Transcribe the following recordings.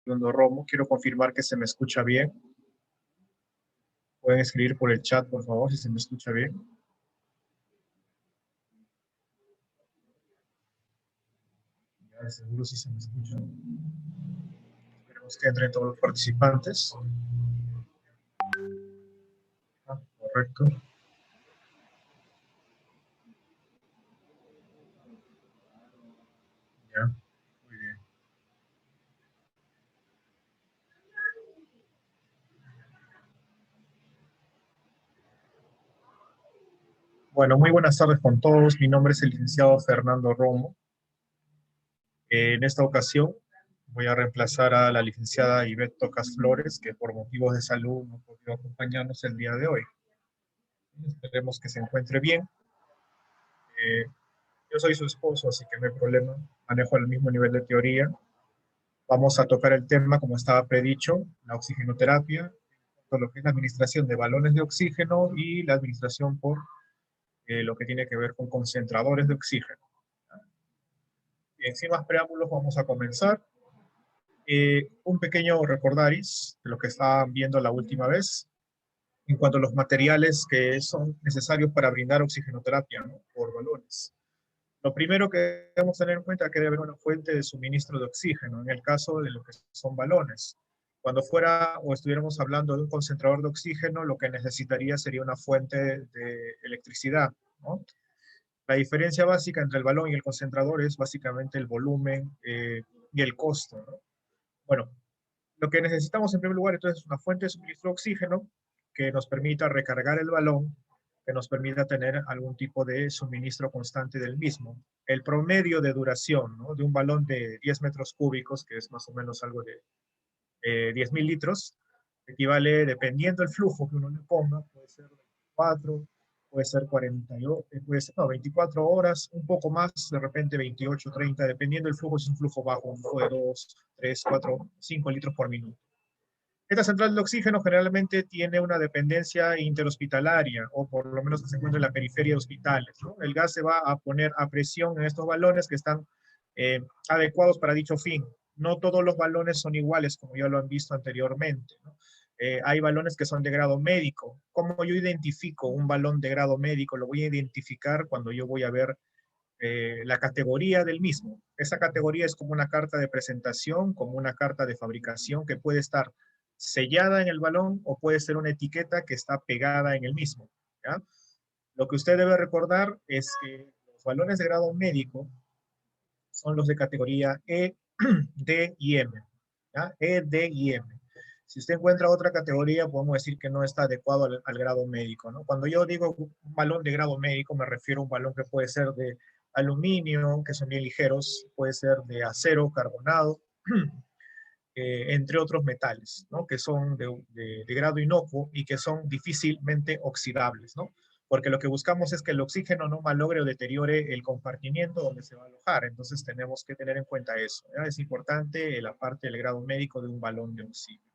Fernando Romo. Quiero confirmar que se me escucha bien. Pueden escribir por el chat, por favor, si se me escucha bien. Ya de seguro si se me escucha. Esperemos que entren todos los participantes. Correcto. Ya, muy bien. Bueno, muy buenas tardes con todos. Mi nombre es el licenciado Fernando Romo. En esta ocasión voy a reemplazar a la licenciada Ivette Tocas Flores, que por motivos de salud no ha podido acompañarnos el día de hoy. Esperemos que se encuentre bien. Yo soy su esposo, así que no hay problema. Manejo el mismo nivel de teoría. Vamos a tocar el tema, como estaba predicho, la oxigenoterapia, todo lo que es la administración de balones de oxígeno y la administración por lo que tiene que ver con concentradores de oxígeno. Bien, sin más preámbulos, vamos a comenzar. Un pequeño recordaris de lo que estaban viendo la última vez en cuanto a los materiales que son necesarios para brindar oxigenoterapia, ¿no?, por balones. Lo primero que debemos tener en cuenta es que debe haber una fuente de suministro de oxígeno, en el caso de lo que son balones. Cuando fuera o estuviéramos hablando de un concentrador de oxígeno, lo que necesitaría sería una fuente de electricidad, ¿no? La diferencia básica entre el balón y el concentrador es básicamente el volumen y el costo, ¿no? Bueno, lo que necesitamos en primer lugar entonces es una fuente de suministro de oxígeno que nos permita recargar el balón, que nos permita tener algún tipo de suministro constante del mismo. El promedio de duración, ¿no?, de un balón de 10 metros cúbicos, que es más o menos algo de 10.000 litros, equivale, dependiendo del flujo que uno le ponga, puede ser 24, puede ser 48, puede ser, no, 24 horas, un poco más, de repente 28, 30, dependiendo del flujo, si es un flujo bajo, un flujo de 2, 3, 4, 5 litros por minuto. Esta central de oxígeno generalmente tiene una dependencia interhospitalaria, o por lo menos que se encuentra en la periferia de hospitales, ¿no? El gas se va a poner a presión en estos balones que están adecuados para dicho fin. No todos los balones son iguales, como ya lo han visto anteriormente, ¿no? Hay balones que son de grado médico. ¿Cómo yo identifico un balón de grado médico? Lo voy a identificar cuando yo voy a ver la categoría del mismo. Esa categoría es como una carta de presentación, como una carta de fabricación que puede estar sellada en el balón o puede ser una etiqueta que está pegada en el mismo, ¿ya? Lo que usted debe recordar es que los balones de grado médico son los de categoría E, D y M, ¿ya? E, D y M. Si usted encuentra otra categoría, podemos decir que no está adecuado al grado médico, ¿no? Cuando yo digo un balón de grado médico, me refiero a un balón que puede ser de aluminio, que son bien ligeros, puede ser de acero carbonado, entre otros metales, ¿no?, que son de grado inocuo y que son difícilmente oxidables, ¿no? Porque lo que buscamos es que el oxígeno no malogre o deteriore el compartimiento donde se va a alojar. Entonces tenemos que tener en cuenta eso, ¿ya? Es importante la parte del grado médico de un balón de oxígeno.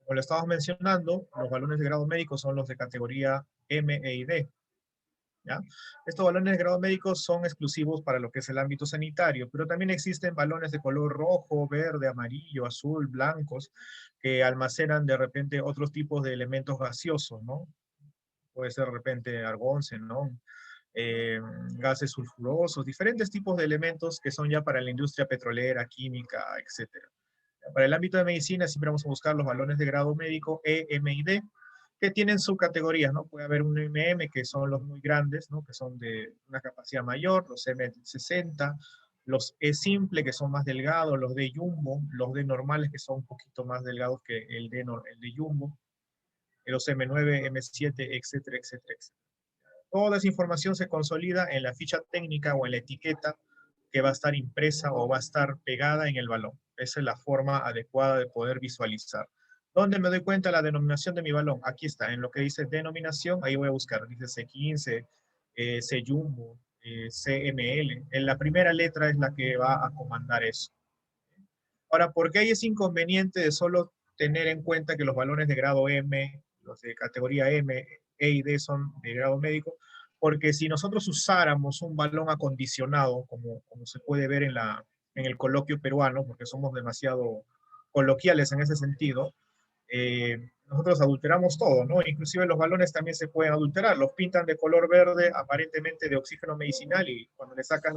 Como lo estamos mencionando, los balones de grado médico son los de categoría M, E y D, ¿ya? Estos balones de grado médico son exclusivos para lo que es el ámbito sanitario, pero también existen balones de color rojo, verde, amarillo, azul, blancos, que almacenan de repente otros tipos de elementos gaseosos, ¿no? Puede ser de repente argón, xenón, gases sulfurosos, diferentes tipos de elementos que son ya para la industria petrolera, química, etcétera. Para el ámbito de medicina siempre vamos a buscar los balones de grado médico E, M y D, que tienen subcategorías, ¿no? Puede haber un MM, que son los muy grandes, ¿no?, que son de una capacidad mayor, los M60, los E simple, que son más delgados, los D jumbo, los D normales, que son un poquito más delgados que el D jumbo, los M9, M7, etcétera, etcétera, etcétera. Toda esa información se consolida en la ficha técnica o en la etiqueta que va a estar impresa o va a estar pegada en el balón. Esa es la forma adecuada de poder visualizar. ¿Dónde me doy cuenta la denominación de mi balón? Aquí está, en lo que dice denominación, ahí voy a buscar. Dice C15, C-Jumbo, CML. En la primera letra es la que va a comandar eso. Ahora, ¿por qué hay ese inconveniente de solo tener en cuenta que los balones de grado M, los de categoría M, E y D son de grado médico? Porque si nosotros usáramos un balón acondicionado, como se puede ver en el coloquio peruano, porque somos demasiado coloquiales en ese sentido, nosotros adulteramos todo, ¿no? Inclusive los balones también se pueden adulterar, los pintan de color verde, aparentemente de oxígeno medicinal, y cuando le sacas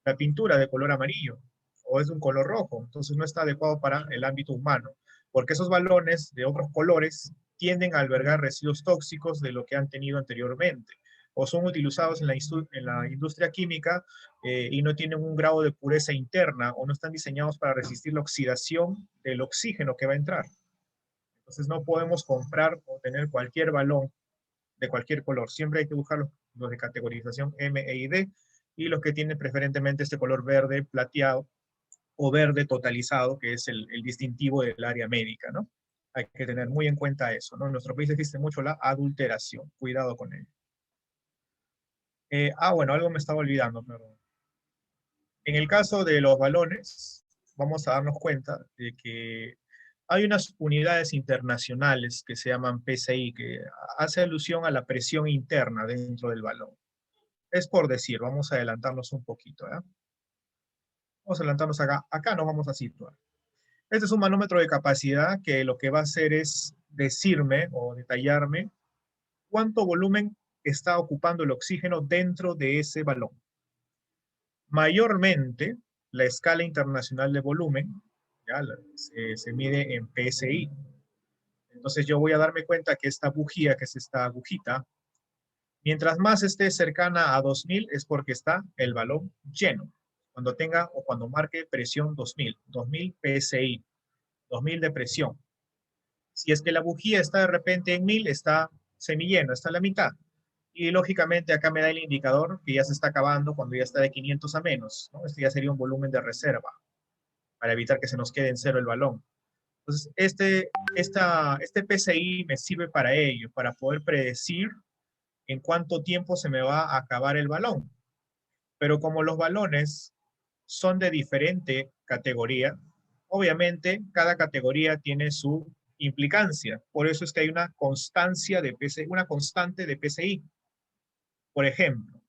la pintura de color amarillo, o es de un color rojo, entonces no está adecuado para el ámbito humano, porque esos balones de otros colores tienden a albergar residuos tóxicos de lo que han tenido anteriormente, o son utilizados en la industria química y no tienen un grado de pureza interna, o no están diseñados para resistir la oxidación del oxígeno que va a entrar. Entonces no podemos comprar o tener cualquier balón de cualquier color. Siempre hay que buscar los de categorización M, E y D, y los que tienen preferentemente este color verde plateado o verde totalizado, que es el distintivo del área médica, ¿no? Hay que tener muy en cuenta eso, ¿no? En nuestro país existe mucho la adulteración. Cuidado con ello. Bueno, algo me estaba olvidando, perdón. En el caso de los balones, vamos a darnos cuenta de que hay unas unidades internacionales que se llaman PSI, que hace alusión a la presión interna dentro del balón. Es por decir, vamos a adelantarnos un poquito, ¿eh? Vamos a adelantarnos acá. Acá nos vamos a situar. Este es un manómetro de capacidad que lo que va a hacer es decirme o detallarme cuánto volumen está ocupando el oxígeno dentro de ese balón. Mayormente, la escala internacional de volumen ¿ya? Se mide en PSI. Entonces yo voy a darme cuenta que esta bujía, que es esta agujita, mientras más esté cercana a 2000 es porque está el balón lleno. Cuando tenga o cuando marque presión 2000 PSI, 2000 de presión. Si es que la bujía está de repente en 1000, está semilleno, está a la mitad. Y lógicamente acá me da el indicador que ya se está acabando cuando ya está de 500 a menos, ¿no? Este ya sería un volumen de reserva para evitar que se nos quede en cero el balón. Entonces, este PCI me sirve para ello, para poder predecir en cuánto tiempo se me va a acabar el balón. Pero como los balones son de diferente categoría, obviamente cada categoría tiene su implicancia. Por eso es que hay una constancia de PCI, una constante de PCI. Por ejemplo,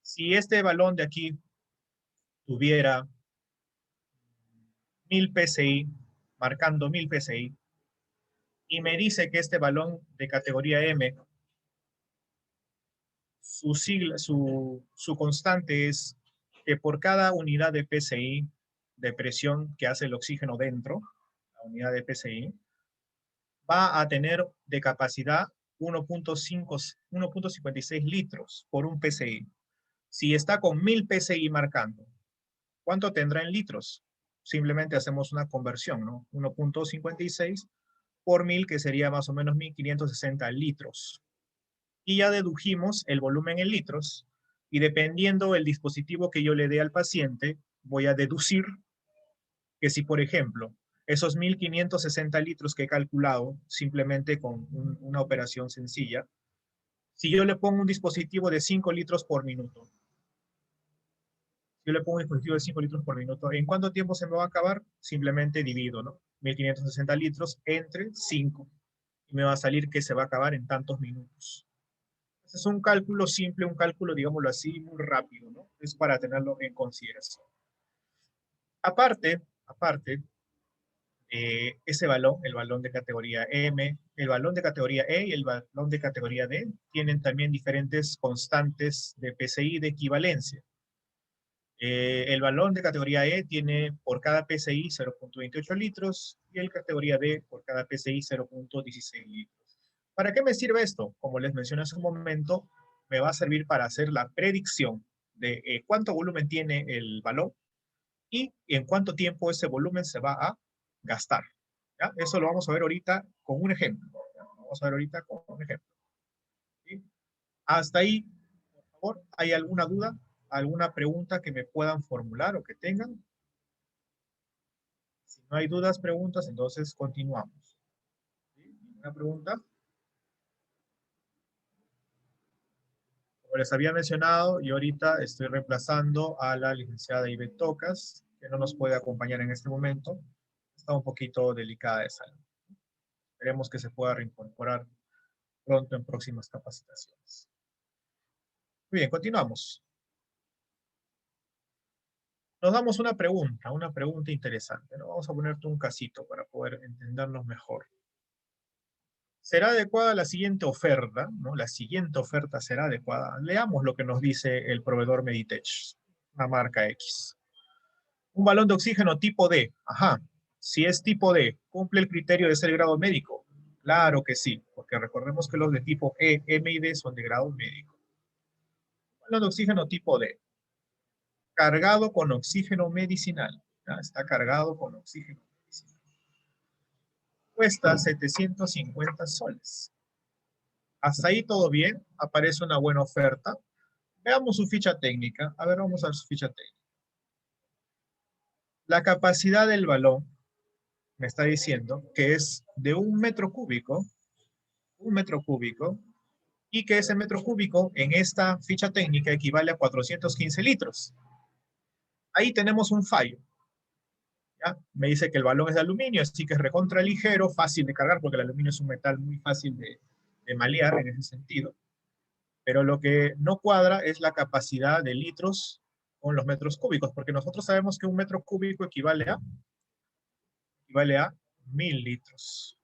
si este balón de aquí tuviera 1000 PCI, marcando 1000 PCI, y me dice que este balón de categoría M, su constante es que por cada unidad de PCI, de presión que hace el oxígeno dentro, la unidad de PCI, va a tener de capacidad 1.56 litros por un PCI. Si está con 1000 PCI marcando, ¿cuánto tendrá en litros? Simplemente hacemos una conversión, ¿no? 1.56 por 1000, que sería más o menos 1560 litros. Y ya dedujimos el volumen en litros, y dependiendo del dispositivo que yo le dé al paciente, voy a deducir que si, por ejemplo, esos 1560 litros que he calculado simplemente con una operación sencilla, si yo le pongo un dispositivo de 5 litros por minuto, yo le pongo un dispositivo de 5 litros por minuto, ¿en cuánto tiempo se me va a acabar? Simplemente divido, ¿no? 1560 litros entre 5, y me va a salir que se va a acabar en tantos minutos. Es un cálculo simple, un cálculo, digámoslo así, muy rápido, ¿no? Es para tenerlo en consideración. Aparte, ese balón, el balón de categoría M, el balón de categoría E y el balón de categoría D, tienen también diferentes constantes de PCI de equivalencia. El balón de categoría E tiene por cada PCI 0.28 litros y el categoría D por cada PCI 0.16 litros. ¿Para qué me sirve esto? Como les mencioné hace un momento, me va a servir para hacer la predicción de cuánto volumen tiene el balón y en cuánto tiempo ese volumen se va a gastar. ¿Ya? Eso lo vamos a ver ahorita con un ejemplo. ¿Ya? Vamos a ver ahorita con un ejemplo. ¿Sí? Hasta ahí, por favor, ¿hay alguna duda? ¿Alguna pregunta que me puedan formular o que tengan? Si no hay dudas, preguntas, entonces continuamos. ¿Sí? ¿Una pregunta? Como les había mencionado, yo ahorita estoy reemplazando a la licenciada Ivette Tocas, que no nos puede acompañar en este momento. Está un poquito delicada de salud. Esperemos que se pueda reincorporar pronto en próximas capacitaciones. Muy bien, continuamos. Nos damos una pregunta interesante, ¿no? Vamos a ponerte un casito para poder entendernos mejor. ¿Será adecuada la siguiente oferta? ¿No? La siguiente oferta será adecuada. Leamos lo que nos dice el proveedor Meditech, una marca X. Un balón de oxígeno tipo D. Ajá. Si es tipo D, ¿cumple el criterio de ser grado médico? Claro que sí, porque recordemos que los de tipo E, M y D son de grado médico. Un balón de oxígeno tipo D, cargado con oxígeno medicinal. ¿Ya? Está cargado con oxígeno medicinal. Cuesta 750 soles. Hasta ahí todo bien, aparece una buena oferta. Veamos su ficha técnica. A ver, vamos a ver su ficha técnica. La capacidad del balón me está diciendo que es de 1 metro cúbico, y que ese metro cúbico en esta ficha técnica equivale a 415 litros. Ahí tenemos un fallo. ¿Ya? Me dice que el balón es de aluminio, así que es recontra ligero, fácil de cargar, porque el aluminio es un metal muy fácil de malear en ese sentido. Pero lo que no cuadra es la capacidad de litros con los metros cúbicos, porque nosotros sabemos que 1 metro cúbico equivale a 1000 litros.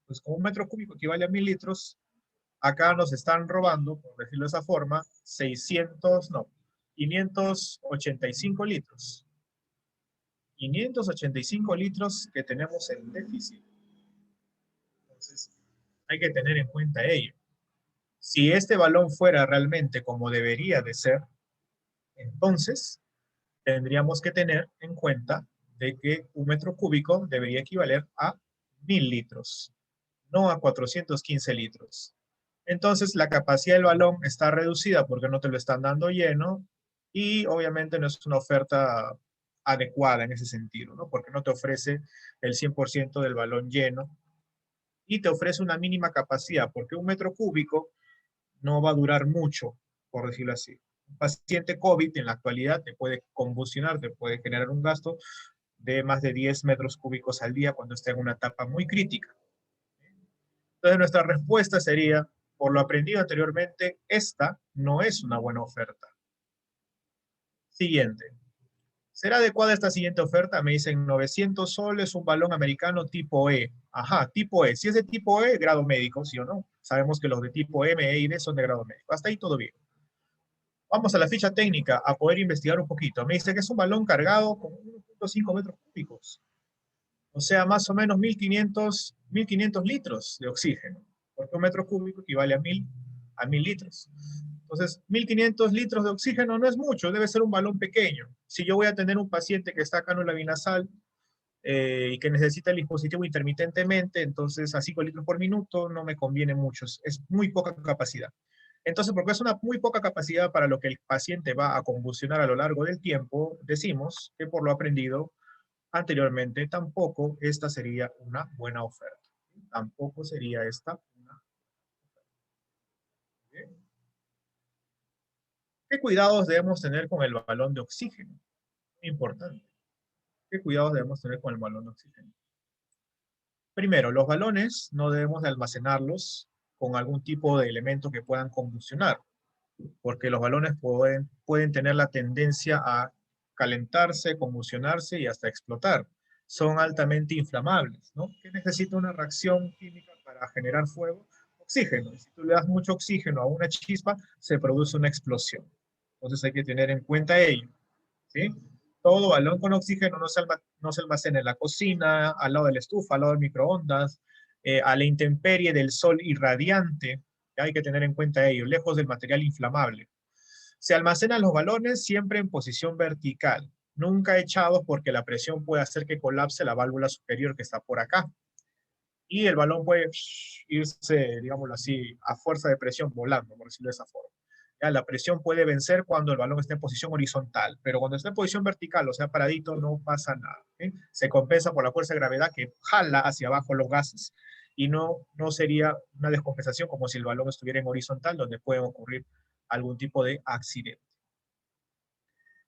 Pues con 1 metro cúbico equivale a 1000 litros, acá nos están robando, por decirlo de esa forma, 585 litros. 585 litros que tenemos en déficit. Entonces, hay que tener en cuenta ello. Si este balón fuera realmente como debería de ser, entonces tendríamos que tener en cuenta de que 1 metro cúbico debería equivaler a 1000 litros, no a 415 litros. Entonces, la capacidad del balón está reducida porque no te lo están dando lleno y obviamente no es una oferta adecuada en ese sentido, ¿no? Porque no te ofrece el 100% del balón lleno y te ofrece una mínima capacidad, porque 1 metro cúbico no va a durar mucho, por decirlo así. Un paciente COVID en la actualidad te puede convulsionar, te puede generar un gasto de más de 10 metros cúbicos al día cuando esté en una etapa muy crítica. Entonces, nuestra respuesta sería, por lo aprendido anteriormente, esta no es una buena oferta. Siguiente. ¿Será adecuada esta siguiente oferta? Me dicen 900 soles, un balón americano tipo E. Ajá, tipo E. Si es de tipo E, grado médico, ¿sí o no? Sabemos que los de tipo M, E y D son de grado médico. Hasta ahí todo bien. Vamos a la ficha técnica a poder investigar un poquito. Me dice que es un balón cargado con 1.5 metros cúbicos. O sea, más o menos 1500 litros de oxígeno. Porque 1 metro cúbico equivale a 1000 litros. Entonces, 1500 litros de oxígeno no es mucho, debe ser un balón pequeño. Si yo voy a tener un paciente que está cánula binasal y que necesita el dispositivo intermitentemente, entonces a 5 litros por minuto no me conviene mucho, es muy poca capacidad. Entonces, porque es una muy poca capacidad para lo que el paciente va a convulsionar a lo largo del tiempo, decimos que por lo aprendido anteriormente, tampoco esta sería una buena oferta. Tampoco sería esta una oferta. ¿Qué cuidados debemos tener con el balón de oxígeno? Importante. ¿Qué cuidados debemos tener con el balón de oxígeno? Primero, los balones no debemos de almacenarlos con algún tipo de elemento que puedan combustionar, porque los balones pueden tener la tendencia a calentarse, convulsionarse y hasta explotar. Son altamente inflamables, ¿no? ¿Qué necesita una reacción química para generar fuego? Oxígeno. Y si tú le das mucho oxígeno a una chispa, se produce una explosión. Entonces hay que tener en cuenta ello, ¿sí? Todo balón con oxígeno no se almacena en la cocina, al lado de la estufa, al lado del microondas, a la intemperie del sol irradiante. Hay que tener en cuenta ello, lejos del material inflamable. Se almacenan los balones siempre en posición vertical, nunca echados porque la presión puede hacer que colapse la válvula superior que está por acá. Y el balón puede irse, digámoslo así, a fuerza de presión volando, por decirlo de esa forma. Ya, la presión puede vencer cuando el balón está en posición horizontal, pero cuando está en posición vertical, o sea, paradito, no pasa nada. ¿Sí? Se compensa por la fuerza de gravedad que jala hacia abajo los gases y no sería una descompensación como si el balón estuviera en horizontal, donde puede ocurrir algún tipo de accidente.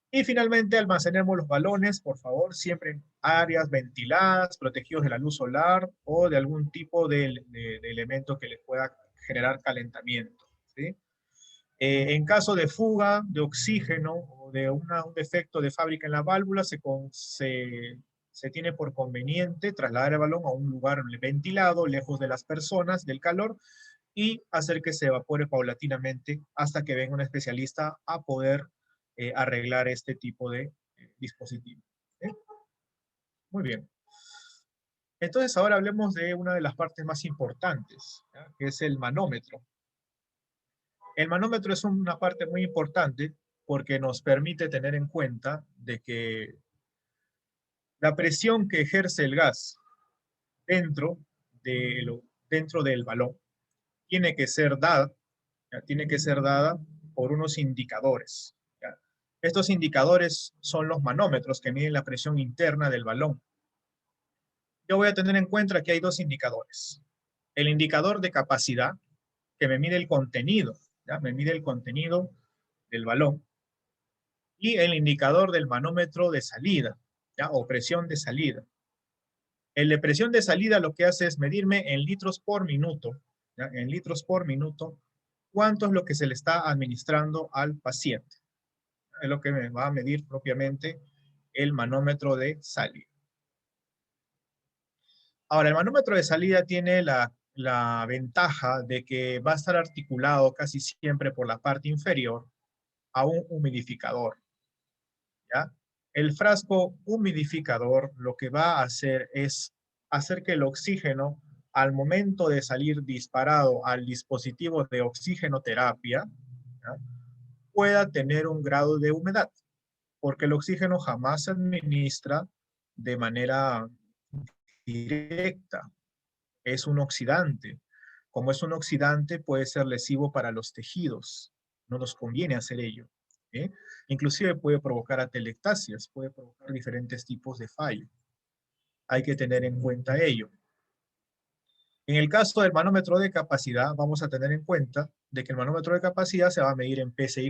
Y finalmente almacenemos los balones, por favor, siempre en áreas ventiladas, protegidos de la luz solar o de algún tipo de elemento que les pueda generar calentamiento. ¿Sí? En caso de fuga de oxígeno o de un defecto de fábrica en la válvula, se tiene por conveniente trasladar el balón a un lugar ventilado, lejos de las personas, del calor, y hacer que se evapore paulatinamente hasta que venga un especialista a poder arreglar este tipo de dispositivo. ¿Eh? Muy bien. Entonces ahora hablemos de una de las partes más importantes, ¿ya? Que es el manómetro. El manómetro es una parte muy importante porque nos permite tener en cuenta de que la presión que ejerce el gas dentro, dentro del balón tiene que ser dada, ¿ya? Tiene que ser dada por unos indicadores. ¿Ya? Estos indicadores son los manómetros que miden la presión interna del balón. Yo voy a tener en cuenta que hay dos indicadores. El indicador de capacidad, que me mide el contenido, ¿ya? Me mide el contenido del balón, y el indicador del manómetro de salida, ¿ya? O presión de salida. El de presión de salida lo que hace es medirme en litros por minuto, ¿ya? En litros por minuto, cuánto es lo que se le está administrando al paciente. Es lo que me va a medir propiamente el manómetro de salida. Ahora, el manómetro de salida tiene la ventaja de que va a estar articulado casi siempre por la parte inferior a un humidificador, ¿ya? El frasco humidificador lo que va a hacer es hacer que el oxígeno, al momento de salir disparado al dispositivo de oxigenoterapia, ¿ya? Pueda tener un grado de humedad, porque el oxígeno jamás se administra de manera directa. Es un oxidante. Como es un oxidante, puede ser lesivo para los tejidos. No nos conviene hacer ello. ¿Eh? Inclusive puede provocar atelectasias, puede provocar diferentes tipos de fallo. Hay que tener en cuenta ello. En el caso del manómetro de capacidad, vamos a tener en cuenta de que el manómetro de capacidad se va a medir en PSI.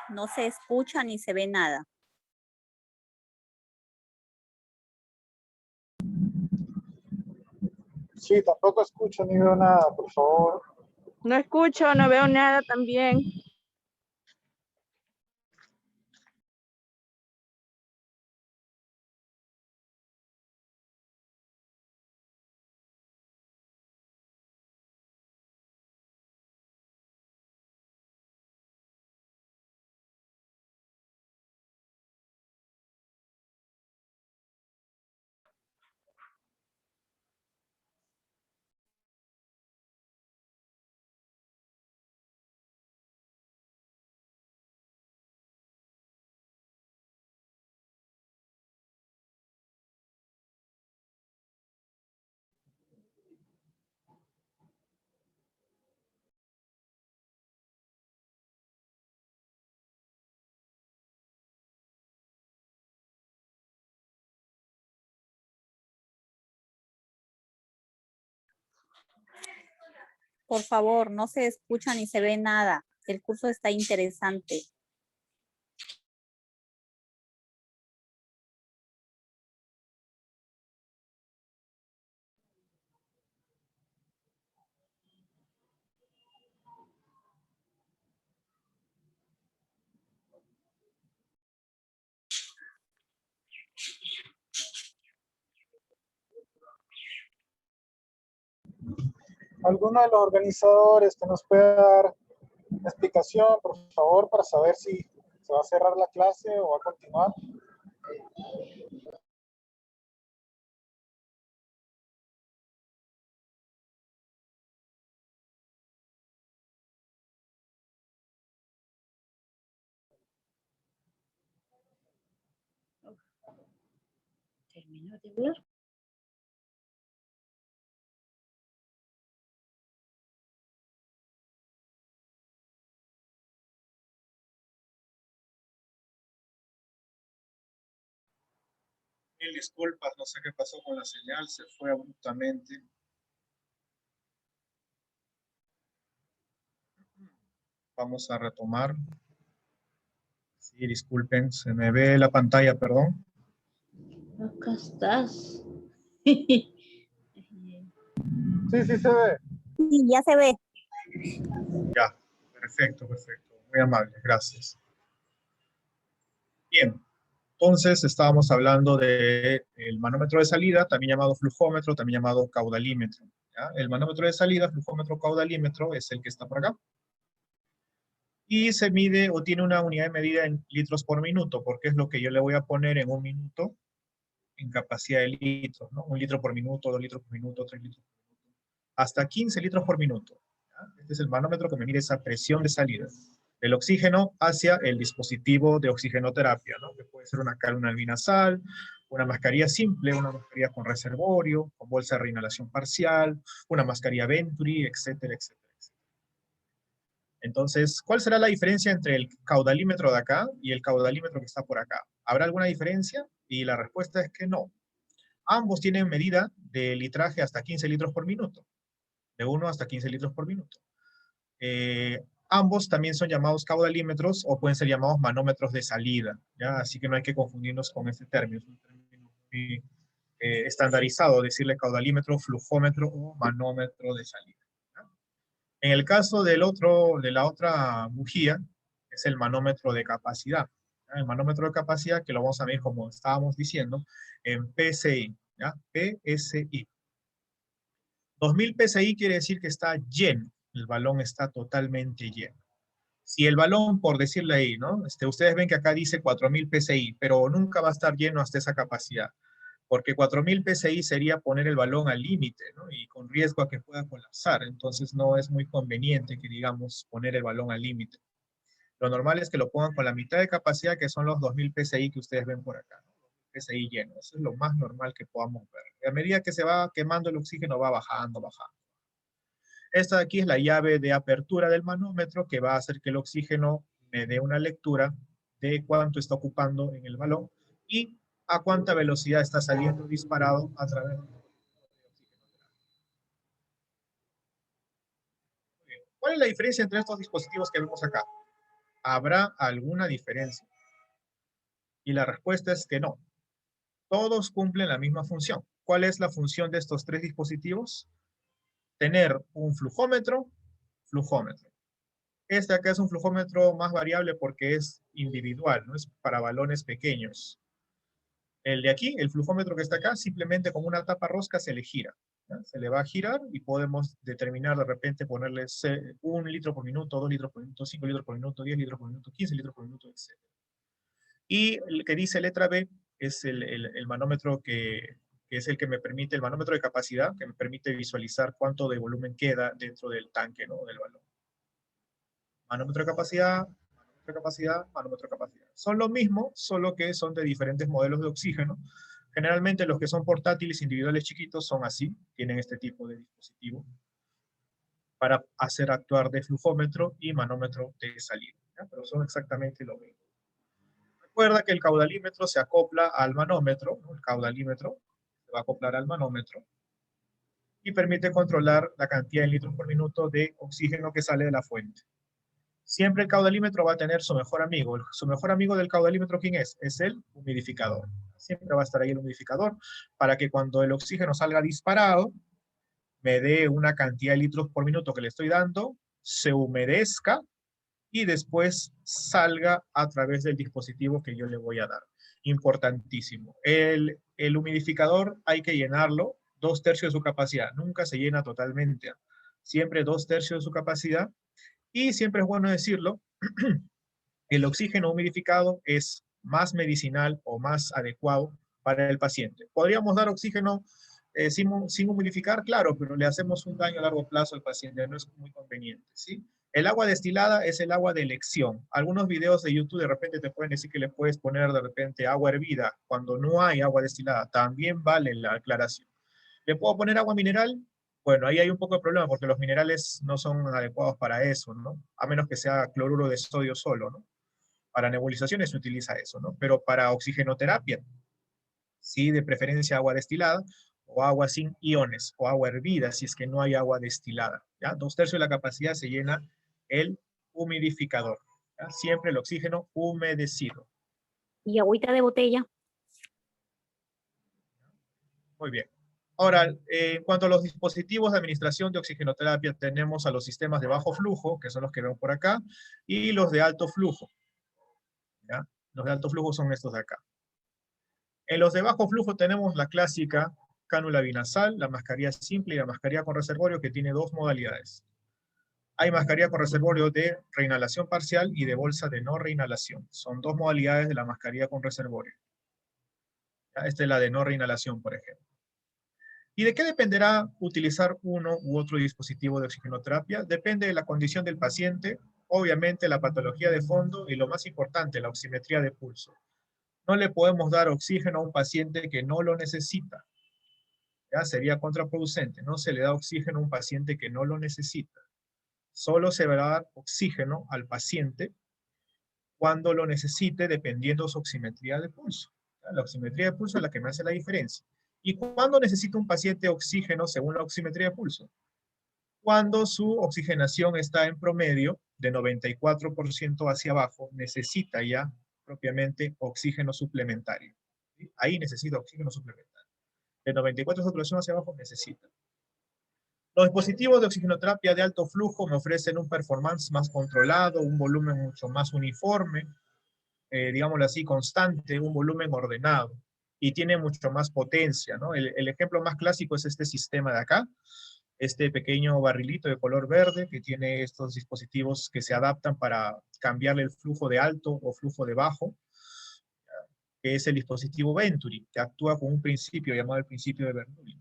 No se escucha ni se ve nada. Sí, tampoco escucho ni veo nada, por favor. No escucho, no veo nada también. Por favor, no se escucha ni se ve nada. El curso está interesante. ¿Alguno de los organizadores que nos pueda dar explicación, por favor, para saber si se va a cerrar la clase o va a continuar? ¿Terminó de hablar? Mil disculpas, no sé qué pasó con la señal, se fue abruptamente. Vamos a retomar. Sí, disculpen, se me ve la pantalla, perdón. Acá estás. Sí, sí se ve. Sí, ya se ve. Ya, perfecto, perfecto. Muy amable, gracias. Bien, entonces estábamos hablando del manómetro de salida, también llamado flujómetro, también llamado caudalímetro. ¿Ya? El manómetro de salida, flujómetro, caudalímetro, es el que está por acá. Y se mide o tiene una unidad de medida en litros por minuto, porque es lo que yo le voy a poner en un minuto en capacidad de litros, ¿no? 1 litro por minuto, 2 litros por minuto, 3 litros por minuto, hasta 15 litros por minuto. ¿Ya? Este es el manómetro que me mide esa presión de salida del oxígeno hacia el dispositivo de oxigenoterapia, ¿no? Que puede ser una cálula binasal, una mascarilla simple, una mascarilla con reservorio, con bolsa de reinhalación parcial, una mascarilla Venturi, etcétera, etcétera. Entonces, ¿cuál será la diferencia entre el caudalímetro de acá y el caudalímetro que está por acá? ¿Habrá alguna diferencia? Y la respuesta es que no. Ambos tienen medida de litraje hasta 15 litros por minuto, de 1 hasta 15 litros por minuto. Ambos también son llamados caudalímetros o pueden ser llamados manómetros de salida, ¿ya? Así que no hay que confundirnos con este término. Es un término muy estandarizado, decirle caudalímetro, flujómetro o manómetro de salida. En el caso de la otra bujía, es el manómetro de capacidad. ¿Ya? El manómetro de capacidad, que lo vamos a ver como estábamos diciendo, en PSI. ¿Ya? PSI. 2000 PSI quiere decir que está lleno. El balón está totalmente lleno. Si el balón, por decirle ahí, ¿no? Ustedes ven que acá dice 4000 PSI, pero nunca va a estar lleno hasta esa capacidad, porque 4000 PSI sería poner el balón al límite, ¿no? Y con riesgo a que pueda colapsar. Entonces no es muy conveniente que, digamos, poner el balón al límite. Lo normal es que lo pongan con la mitad de capacidad, que son los 2000 PSI que ustedes ven por acá, ¿no? PSI lleno. Eso es lo más normal que podamos ver. Y a medida que se va quemando el oxígeno, va bajando, bajando. Esta de aquí es la llave de apertura del manómetro que va a hacer que el oxígeno me dé una lectura de cuánto está ocupando en el balón y a cuánta velocidad está saliendo disparado a través del oxígeno. ¿Cuál es la diferencia entre estos dispositivos que vemos acá? ¿Habrá alguna diferencia? Y la respuesta es que no. Todos cumplen la misma función. ¿Cuál es la función de estos tres dispositivos? Tener un flujómetro, flujómetro. Este acá es un flujómetro más variable porque es individual, no es para balones pequeños. El de aquí, el flujómetro que está acá, simplemente con una tapa rosca se le gira. ¿Ya? Se le va a girar y podemos determinar de repente ponerle 1 litro por minuto, 2 litros por minuto, 5 litros por minuto, 10 litros por minuto, 15 litros por minuto, etc. Y el que dice letra B es el manómetro que es el que me permite, el manómetro de capacidad, que me permite visualizar cuánto de volumen queda dentro del tanque, ¿no? Del balón. Manómetro de capacidad, manómetro de capacidad, manómetro de capacidad. Son lo mismo, solo que son de diferentes modelos de oxígeno. Generalmente los que son portátiles individuales chiquitos son así, tienen este tipo de dispositivo para hacer actuar de flujómetro y manómetro de salida, ¿ya? Pero son exactamente lo mismo. Recuerda que el caudalímetro se acopla al manómetro, ¿no? El caudalímetro se va a acoplar al manómetro. y permite controlar la cantidad de litros por minuto de oxígeno que sale de la fuente. Siempre el caudalímetro va a tener su mejor amigo. Su mejor amigo del caudalímetro, ¿quién es? Es el humidificador. Siempre va a estar ahí el humidificador para que cuando el oxígeno salga disparado, me dé una cantidad de litros por minuto que le estoy dando, se humedezca y después salga a través del dispositivo que yo le voy a dar. Importantísimo. El humidificador hay que llenarlo 2/3 de su capacidad. Nunca se llena totalmente. Siempre 2/3 de su capacidad. Y siempre es bueno decirlo, el oxígeno humidificado es más medicinal o más adecuado para el paciente. ¿Podríamos dar oxígeno sin humidificar? Claro, pero le hacemos un daño a largo plazo al paciente, no es muy conveniente, ¿sí? El agua destilada es el agua de elección. Algunos videos de YouTube de repente te pueden decir que le puedes poner de repente agua hervida cuando no hay agua destilada. También vale la aclaración. ¿Le puedo poner agua mineral? Bueno, ahí hay un poco de problema porque los minerales no son adecuados para eso, ¿no? A menos que sea cloruro de sodio solo, ¿no? Para nebulizaciones se utiliza eso, ¿no? Pero para oxigenoterapia, sí, de preferencia agua destilada o agua sin iones o agua hervida si es que no hay agua destilada, ¿ya? 2/3 de la capacidad se llena el humidificador, ¿ya? Siempre el oxígeno humedecido. Y agüita de botella. Muy bien. Ahora, en cuanto a los dispositivos de administración de oxigenoterapia, tenemos a los sistemas de bajo flujo, que son los que vemos por acá, y los de alto flujo, ¿ya? Los de alto flujo son estos de acá. En los de bajo flujo tenemos la clásica cánula binasal, la mascarilla simple y la mascarilla con reservorio, que tiene dos modalidades. Hay mascarilla con reservorio de reinhalación parcial y de bolsa de no reinhalación. Son dos modalidades de la mascarilla con reservorio. Esta es la de no reinhalación, por ejemplo. ¿Y de qué dependerá utilizar uno u otro dispositivo de oxigenoterapia? Depende de la condición del paciente, obviamente la patología de fondo y lo más importante, la oximetría de pulso. No le podemos dar oxígeno a un paciente que no lo necesita. ¿Ya? Sería contraproducente. No se le da oxígeno a un paciente que no lo necesita. Solo se va a dar oxígeno al paciente cuando lo necesite, dependiendo de su oximetría de pulso. ¿Ya? La oximetría de pulso es la que me hace la diferencia. ¿Y cuándo necesita un paciente oxígeno según la oximetría de pulso? Cuando su oxigenación está en promedio de 94% hacia abajo, necesita ya propiamente oxígeno suplementario. ¿Sí? Ahí necesita oxígeno suplementario. De 94 de saturación hacia abajo necesita. Los dispositivos de oxigenoterapia de alto flujo me ofrecen un performance más controlado, un volumen mucho más uniforme, digámoslo así, constante, un volumen ordenado, y tiene mucho más potencia, ¿no? El ejemplo más clásico es este sistema de acá, este pequeño barrilito de color verde que tiene estos dispositivos que se adaptan para cambiarle el flujo de alto o flujo de bajo, que es el dispositivo Venturi, que actúa con un principio llamado el principio de Bernoulli.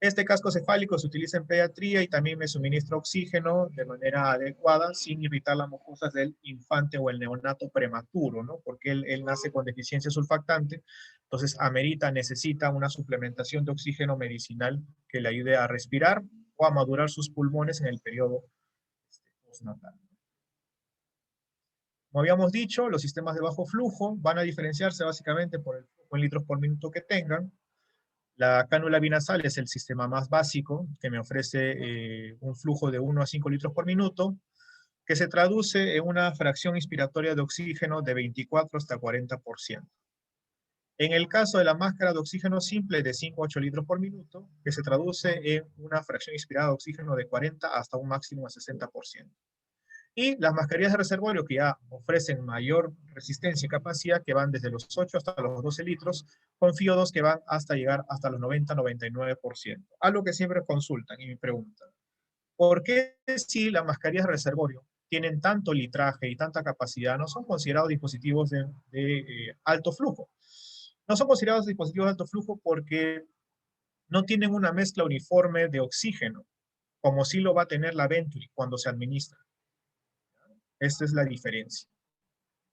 Este casco cefálico se utiliza en pediatría y también me suministra oxígeno de manera adecuada sin irritar las mucosas del infante o el neonato prematuro, ¿no? Porque él nace con deficiencia sulfactante, entonces necesita una suplementación de oxígeno medicinal que le ayude a respirar o a madurar sus pulmones en el periodo postnatal. Como habíamos dicho, los sistemas de bajo flujo van a diferenciarse básicamente por el flujo en litros por minuto que tengan. La cánula binasal es el sistema más básico, que me ofrece un flujo de 1 a 5 litros por minuto, que se traduce en una fracción inspiratoria de oxígeno de 24 hasta 40%. En el caso de la máscara de oxígeno simple, de 5 a 8 litros por minuto, que se traduce en una fracción inspirada de oxígeno de 40 hasta un máximo de 60%. Y las mascarillas de reservorio que ya ofrecen mayor resistencia y capacidad, que van desde los 8 hasta los 12 litros, con FIO2 que van hasta llegar hasta los 90-99%. Algo que siempre consultan y me preguntan, ¿por qué si las mascarillas de reservorio tienen tanto litraje y tanta capacidad, no son considerados dispositivos de alto flujo? No son considerados dispositivos de alto flujo porque no tienen una mezcla uniforme de oxígeno, como sí lo va a tener la Venturi cuando se administra. Esta es la diferencia.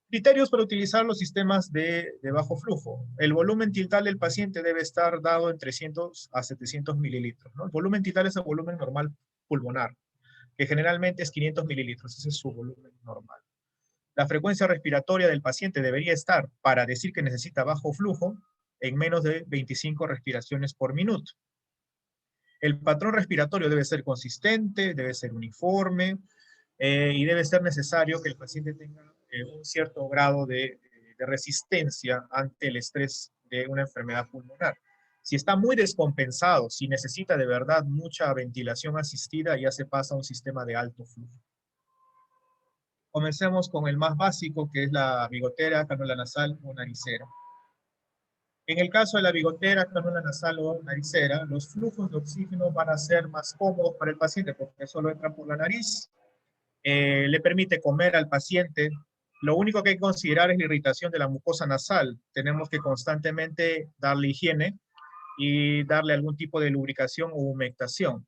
Criterios para utilizar los sistemas de bajo flujo. El volumen tildal del paciente debe estar dado en 300 a 700 mililitros, ¿no? El volumen tildal es el volumen normal pulmonar, que generalmente es 500 mililitros. Ese es su volumen normal. La frecuencia respiratoria del paciente debería estar, para decir que necesita bajo flujo, en menos de 25 respiraciones por minuto. El patrón respiratorio debe ser consistente, debe ser uniforme, y debe ser necesario que el paciente tenga un cierto grado de resistencia ante el estrés de una enfermedad pulmonar. Si está muy descompensado, si necesita de verdad mucha ventilación asistida, ya se pasa a un sistema de alto flujo. Comencemos con el más básico, que es la bigotera, cánula nasal o naricera. En el caso de la bigotera, cánula nasal o naricera, los flujos de oxígeno van a ser más cómodos para el paciente porque solo entran por la nariz. Le permite comer al paciente. Lo único que hay que considerar es la irritación de la mucosa nasal. Tenemos que constantemente darle higiene y darle algún tipo de lubricación o humectación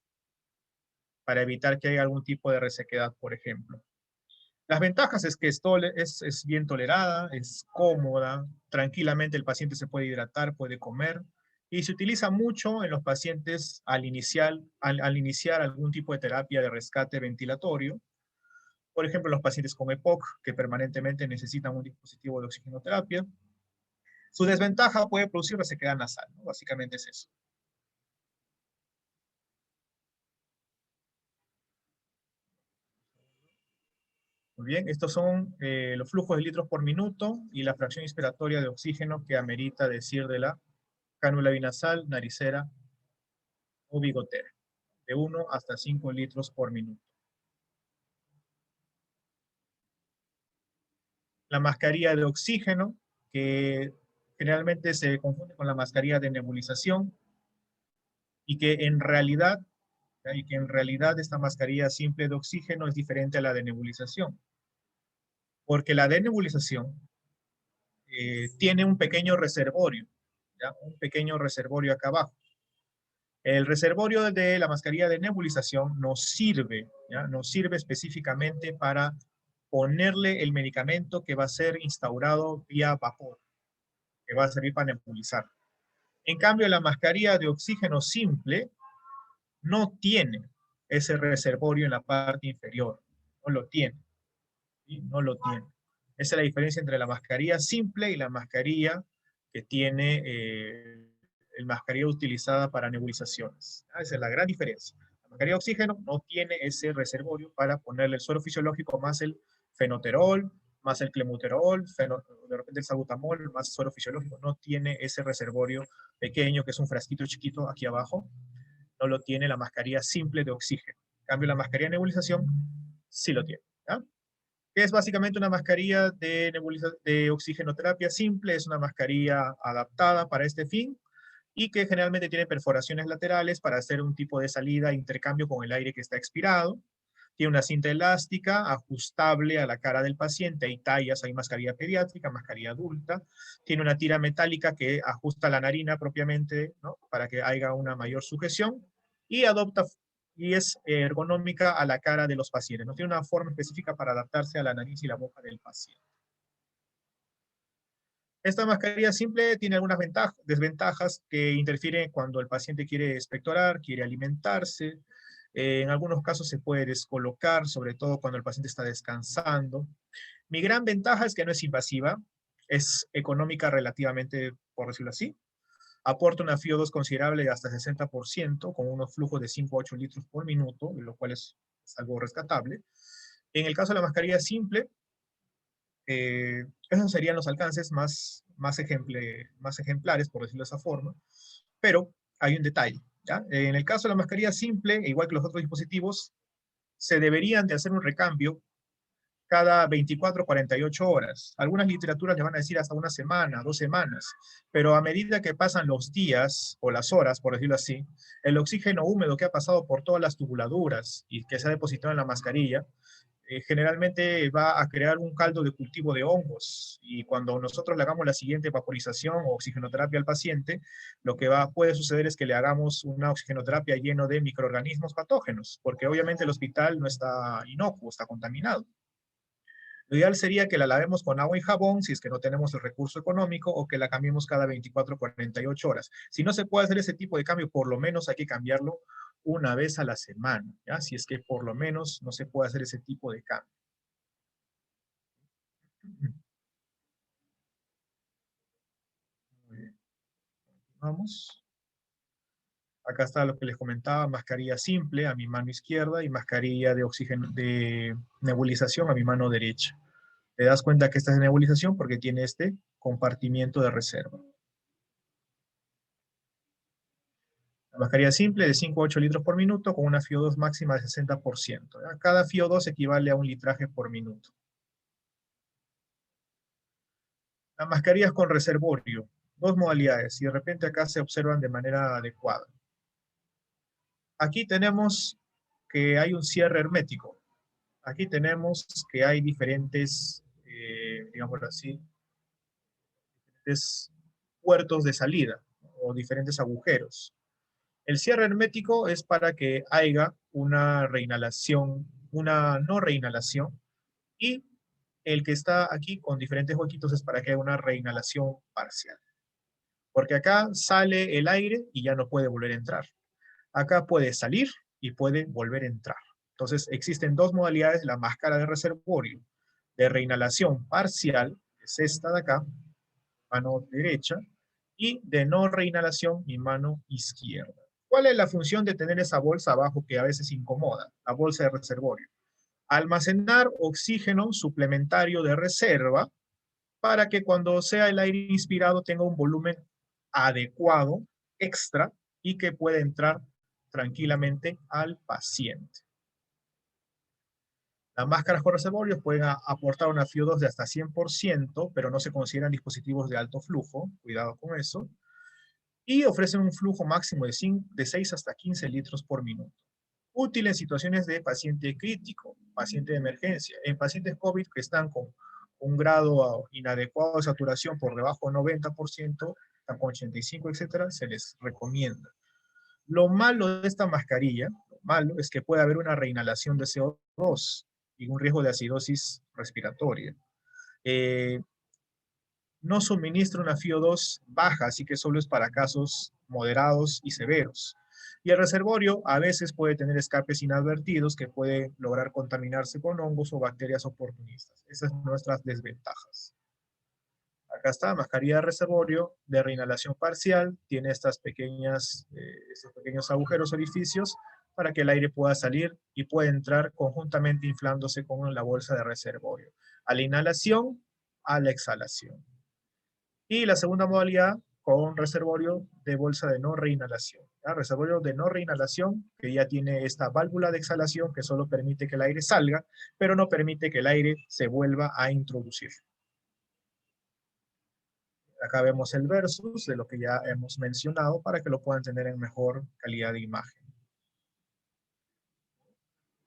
para evitar que haya algún tipo de resequedad, por ejemplo. Las ventajas es que es bien tolerada, es cómoda, tranquilamente el paciente se puede hidratar, puede comer, y se utiliza mucho en los pacientes al iniciar algún tipo de terapia de rescate ventilatorio. Por ejemplo, los pacientes con EPOC, que permanentemente necesitan un dispositivo de oxigenoterapia. Su desventaja puede producir resequedad nasal, ¿no? Básicamente es eso. Muy bien, estos son los flujos de litros por minuto y la fracción inspiratoria de oxígeno que amerita decir de la cánula binasal, naricera o bigotera, de 1 hasta 5 litros por minuto. La mascarilla de oxígeno, que generalmente se confunde con la mascarilla de nebulización, y que en realidad esta mascarilla simple de oxígeno es diferente a la de nebulización, porque la de nebulización tiene un pequeño reservorio, ¿ya? Un pequeño reservorio acá abajo. El reservorio de la mascarilla de nebulización nos sirve, ¿ya? Nos sirve específicamente para ponerle el medicamento que va a ser instaurado vía vapor, que va a servir para nebulizar. En cambio, la mascarilla de oxígeno simple no tiene ese reservorio en la parte inferior. No lo tiene. ¿Sí? No lo tiene. Esa es la diferencia entre la mascarilla simple y la mascarilla que tiene el mascarilla utilizada para nebulizaciones. Esa es la gran diferencia. La mascarilla de oxígeno no tiene ese reservorio para ponerle el suero fisiológico más el fenoterol, más el clenbuterol, de repente el salbutamol, más suero fisiológico. No tiene ese reservorio pequeño, que es un frasquito chiquito aquí abajo. No lo tiene la mascarilla simple de oxígeno. En cambio, la mascarilla de nebulización sí lo tiene. ¿Ya? Que es básicamente una mascarilla de oxigenoterapia simple, es una mascarilla adaptada para este fin y que generalmente tiene perforaciones laterales para hacer un tipo de salida, intercambio con el aire que está expirado. Tiene una cinta elástica ajustable a la cara del paciente. Hay tallas, hay mascarilla pediátrica, mascarilla adulta. Tiene una tira metálica que ajusta la narina propiamente, ¿no? Para que haya una mayor sujeción y es ergonómica a la cara de los pacientes. No tiene una forma específica para adaptarse a la nariz y la boca del paciente. Esta mascarilla simple tiene algunas desventajas que interfieren cuando el paciente quiere expectorar, quiere alimentarse. En algunos casos se puede descolocar, sobre todo cuando el paciente está descansando. Mi gran ventaja es que no es invasiva, es económica relativamente, por decirlo así. Aporta una FiO2 considerable de hasta 60%, con unos flujos de 5 a 8 litros por minuto, lo cual es algo rescatable. En el caso de la mascarilla simple, esos serían los alcances más ejemplares, por decirlo de esa forma, pero hay un detalle, ¿ya? En el caso de la mascarilla simple, igual que los otros dispositivos, se deberían de hacer un recambio cada 24 48 horas. Algunas literaturas le van a decir hasta una semana, 2 semanas, pero a medida que pasan los días o las horas, por decirlo así, el oxígeno húmedo que ha pasado por todas las tubuladuras y que se ha depositado en la mascarilla, generalmente va a crear un caldo de cultivo de hongos, y cuando nosotros le hagamos la siguiente vaporización o oxigenoterapia al paciente, lo que puede suceder es que le hagamos una oxigenoterapia lleno de microorganismos patógenos, porque obviamente el hospital no está inocuo, está contaminado. Lo ideal sería que la lavemos con agua y jabón si es que no tenemos el recurso económico, o que la cambiemos cada 24 48 horas. Si no se puede hacer ese tipo de cambio, por lo menos hay que cambiarlo una vez a la semana, ¿ya? Si es que por lo menos no se puede hacer ese tipo de cambio. Muy bien. Vamos. Acá está lo que les comentaba, mascarilla simple a mi mano izquierda y mascarilla de oxígeno, de nebulización a mi mano derecha. Te das cuenta que esta es de nebulización porque tiene este compartimiento de reserva. La mascarilla simple de 5 a 8 litros por minuto con una FiO2 máxima de 60%. ¿Ya? Cada FiO2 equivale a un litraje por minuto. Las mascarillas con reservorio, dos modalidades, y de repente acá se observan de manera adecuada. Aquí tenemos que hay un cierre hermético. Aquí tenemos que hay diferentes, digámoslo así, diferentes puertos de salida o diferentes agujeros. El cierre hermético es para que haya una reinhalación, una no reinhalación, y el que está aquí con diferentes huequitos es para que haya una reinhalación parcial. Porque acá sale el aire y ya no puede volver a entrar. Acá puede salir y puede volver a entrar. Entonces existen dos modalidades, la máscara de reservorio, de reinhalación parcial, que es esta de acá, mano derecha, y de no reinhalación, mi mano izquierda. ¿Cuál es la función de tener esa bolsa abajo que a veces incomoda? La bolsa de reservorio. Almacenar oxígeno suplementario de reserva para que cuando sea el aire inspirado tenga un volumen adecuado, extra, y que pueda entrar tranquilamente al paciente. Las máscaras con reservorios pueden aportar una FiO2 de hasta 100%, pero no se consideran dispositivos de alto flujo, cuidado con eso, y ofrecen un flujo máximo de 6 hasta 15 litros por minuto. Útil en situaciones de paciente crítico, paciente de emergencia, en pacientes COVID que están con un grado inadecuado de saturación por debajo del 90%, están con 85, etcétera, se les recomienda. Lo malo de esta mascarilla, lo malo es que puede haber una reinhalación de CO2 y un riesgo de acidosis respiratoria. No suministra una FiO2 baja, así que solo es para casos moderados y severos. Y el reservorio a veces puede tener escapes inadvertidos que pueden lograr contaminarse con hongos o bacterias oportunistas. Esas son nuestras desventajas. Acá está, mascarilla de reservorio de reinhalación parcial. Tiene estos pequeños agujeros, orificios, para que el aire pueda salir y pueda entrar conjuntamente inflándose con la bolsa de reservorio. A la inhalación, a la exhalación. Y la segunda modalidad, con reservorio de bolsa de no reinhalación. ¿Ya? Reservorio de no reinhalación, que ya tiene esta válvula de exhalación que solo permite que el aire salga, pero no permite que el aire se vuelva a introducir. Acá vemos el versus de lo que ya hemos mencionado para que lo puedan tener en mejor calidad de imagen.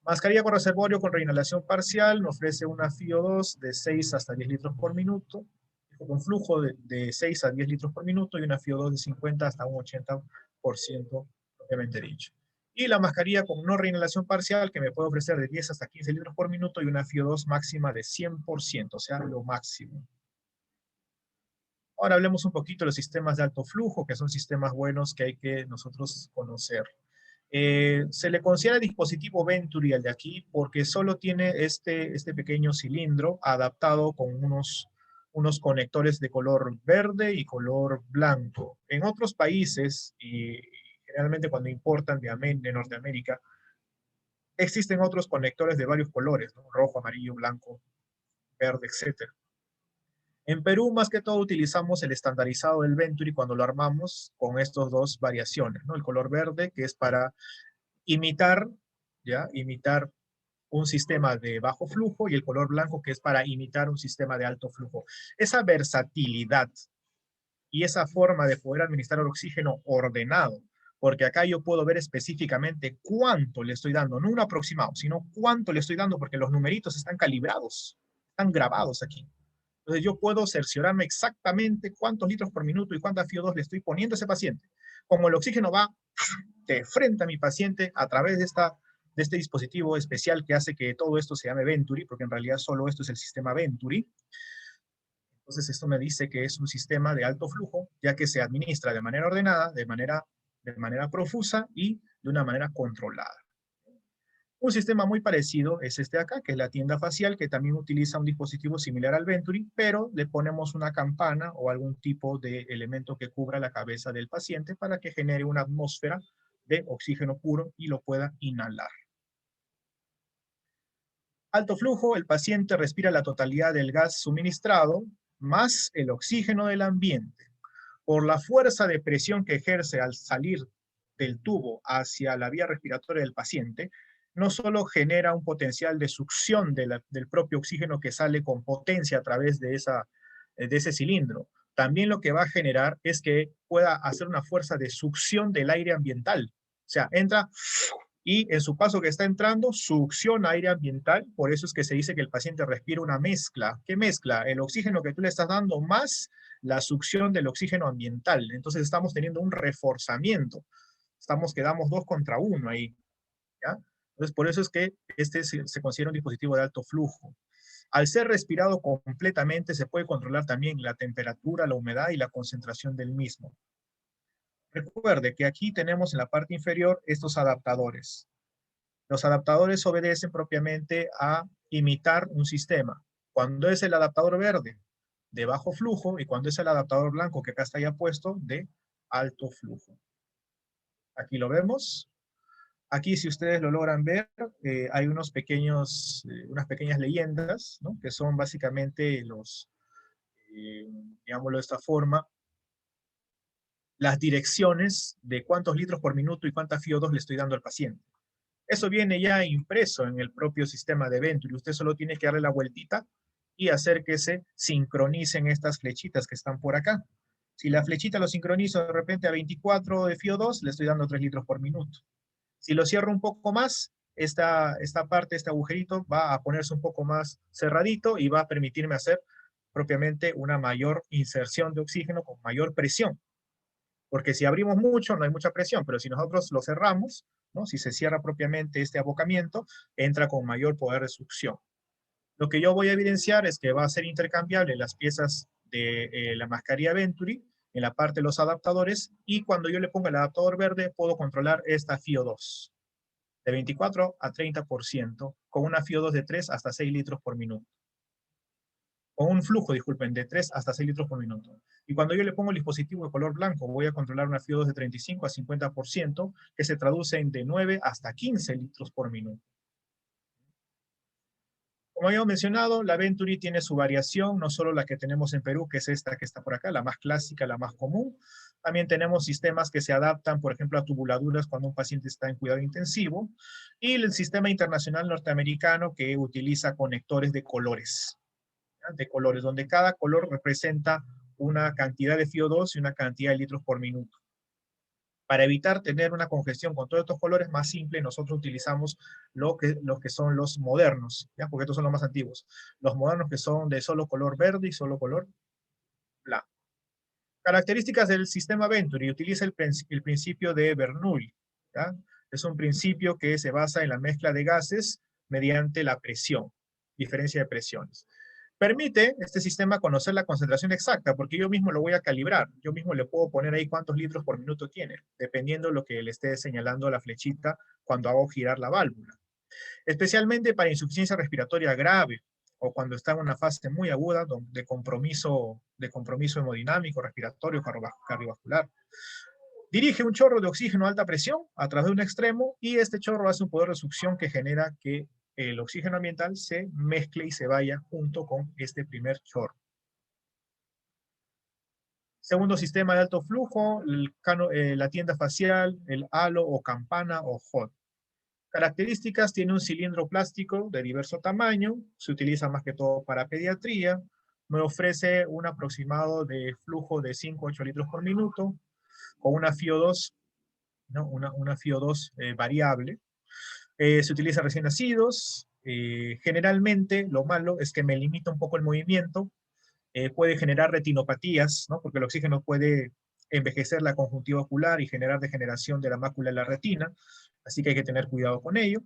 Mascarilla con reservorio con reinhalación parcial nos ofrece una FiO2 de 6 hasta 10 litros por minuto, con flujo de 6 a 10 litros por minuto y una FiO2 de 50 hasta un 80% propiamente dicho. Y la mascarilla con no reinhalación parcial que me puede ofrecer de 10 hasta 15 litros por minuto y una FiO2 máxima de 100%, o sea, lo máximo. Ahora hablemos un poquito de los sistemas de alto flujo, que son sistemas buenos que hay que nosotros conocer. Se le considera dispositivo Venturi al de aquí porque solo tiene este pequeño cilindro adaptado con unos conectores de color verde y color blanco. En otros países, y generalmente cuando importan de Norteamérica, existen otros conectores de varios colores, ¿no? Rojo, amarillo, blanco, verde, etc. En Perú, más que todo, utilizamos el estandarizado del Venturi cuando lo armamos con estas dos variaciones, ¿no? El color verde, que es para imitar un sistema de bajo flujo, y el color blanco, que es para imitar un sistema de alto flujo. Esa versatilidad y esa forma de poder administrar el oxígeno ordenado, porque acá yo puedo ver específicamente cuánto le estoy dando, no un aproximado, sino cuánto le estoy dando, porque los numeritos están calibrados, están grabados aquí. Entonces yo puedo cerciorarme exactamente cuántos litros por minuto y cuánta FiO2 le estoy poniendo a ese paciente. Como el oxígeno va de frente a mi paciente a través de este dispositivo especial que hace que todo esto se llame Venturi, porque en realidad solo esto es el sistema Venturi. Entonces esto me dice que es un sistema de alto flujo, ya que se administra de manera ordenada, de manera profusa y de una manera controlada. Un sistema muy parecido es este de acá, que es la tienda facial, que también utiliza un dispositivo similar al Venturi, pero le ponemos una campana o algún tipo de elemento que cubra la cabeza del paciente para que genere una atmósfera de oxígeno puro y lo pueda inhalar. Alto flujo, el paciente respira la totalidad del gas suministrado más el oxígeno del ambiente. Por la fuerza de presión que ejerce al salir del tubo hacia la vía respiratoria del paciente, no solo genera un potencial de succión del propio oxígeno que sale con potencia a través de ese cilindro, también lo que va a generar es que pueda hacer una fuerza de succión del aire ambiental. O sea, entra y en su paso que está entrando, succiona aire ambiental, por eso es que se dice que el paciente respira una mezcla. ¿Qué mezcla? El oxígeno que tú le estás dando más la succión del oxígeno ambiental. Entonces estamos teniendo un reforzamiento. Quedamos 2 contra 1 ahí. ¿Ya? Entonces por eso es que este se considera un dispositivo de alto flujo. Al ser respirado completamente, se puede controlar también la temperatura, la humedad y la concentración del mismo. Recuerde que aquí tenemos en la parte inferior estos adaptadores. Los adaptadores obedecen propiamente a imitar un sistema. Cuando es el adaptador verde, de bajo flujo, y cuando es el adaptador blanco, que acá está ya puesto, de alto flujo. Aquí lo vemos. Aquí, si ustedes lo logran ver, hay unas pequeñas leyendas, ¿no? Que son básicamente digámoslo de esta forma, las direcciones de cuántos litros por minuto y cuánta FiO2 le estoy dando al paciente. Eso viene ya impreso en el propio sistema de Venturi. Usted solo tiene que darle la vueltita y hacer que se sincronicen estas flechitas que están por acá. Si la flechita lo sincronizo de repente a 24 de FiO2, le estoy dando 3 litros por minuto. Si lo cierro un poco más, esta parte, este agujerito, va a ponerse un poco más cerradito y va a permitirme hacer propiamente una mayor inserción de oxígeno con mayor presión. Porque si abrimos mucho, no hay mucha presión, pero si nosotros lo cerramos, ¿no? Si se cierra propiamente este abocamiento, entra con mayor poder de succión. Lo que yo voy a evidenciar es que va a ser intercambiable las piezas de la mascarilla Venturi en la parte de los adaptadores, y cuando yo le ponga el adaptador verde, puedo controlar esta FiO2 de 24 a 30%, con una FiO2 de 3 hasta 6 litros por minuto. Con un flujo, disculpen, de 3 hasta 6 litros por minuto. Y cuando yo le pongo el dispositivo de color blanco, voy a controlar una FiO2 de 35 a 50%, que se traduce en de 9 hasta 15 litros por minuto. Como habíamos mencionado, la Venturi tiene su variación, no solo la que tenemos en Perú, que es esta que está por acá, la más clásica, la más común. También tenemos sistemas que se adaptan, por ejemplo, a tubuladuras cuando un paciente está en cuidado intensivo. Y el sistema internacional norteamericano que utiliza conectores de colores, donde cada color representa una cantidad de FiO2 y una cantidad de litros por minuto. Para evitar tener una congestión con todos estos colores, más simple, nosotros utilizamos los que son los modernos, ¿ya? Porque estos son los más antiguos. Los modernos que son de solo color verde y solo color blanco. Características del sistema Venturi. Utiliza el principio de Bernoulli, ¿ya? Es un principio que se basa en la mezcla de gases mediante la presión, diferencia de presiones. Permite este sistema conocer la concentración exacta, porque yo mismo lo voy a calibrar. Yo mismo le puedo poner ahí cuántos litros por minuto tiene, dependiendo de lo que le esté señalando la flechita cuando hago girar la válvula. Especialmente para insuficiencia respiratoria grave o cuando está en una fase muy aguda de compromiso hemodinámico, respiratorio, cardiovascular. Dirige un chorro de oxígeno a alta presión a través de un extremo, y este chorro hace un poder de succión que genera que el oxígeno ambiental se mezcle y se vaya junto con este primer chorro. Segundo sistema de alto flujo, la tienda facial, el halo o campana o HOT. Características: tiene un cilindro plástico de diverso tamaño, se utiliza más que todo para pediatría, me ofrece un aproximado de flujo de 5 a 8 litros por minuto, con una FiO2, ¿no? una FiO2 variable. Se utiliza recién nacidos. Generalmente lo malo es que me limita un poco el movimiento, puede generar retinopatías, ¿no? Porque el oxígeno puede envejecer la conjuntiva ocular y generar degeneración de la mácula de la retina, así que hay que tener cuidado con ello.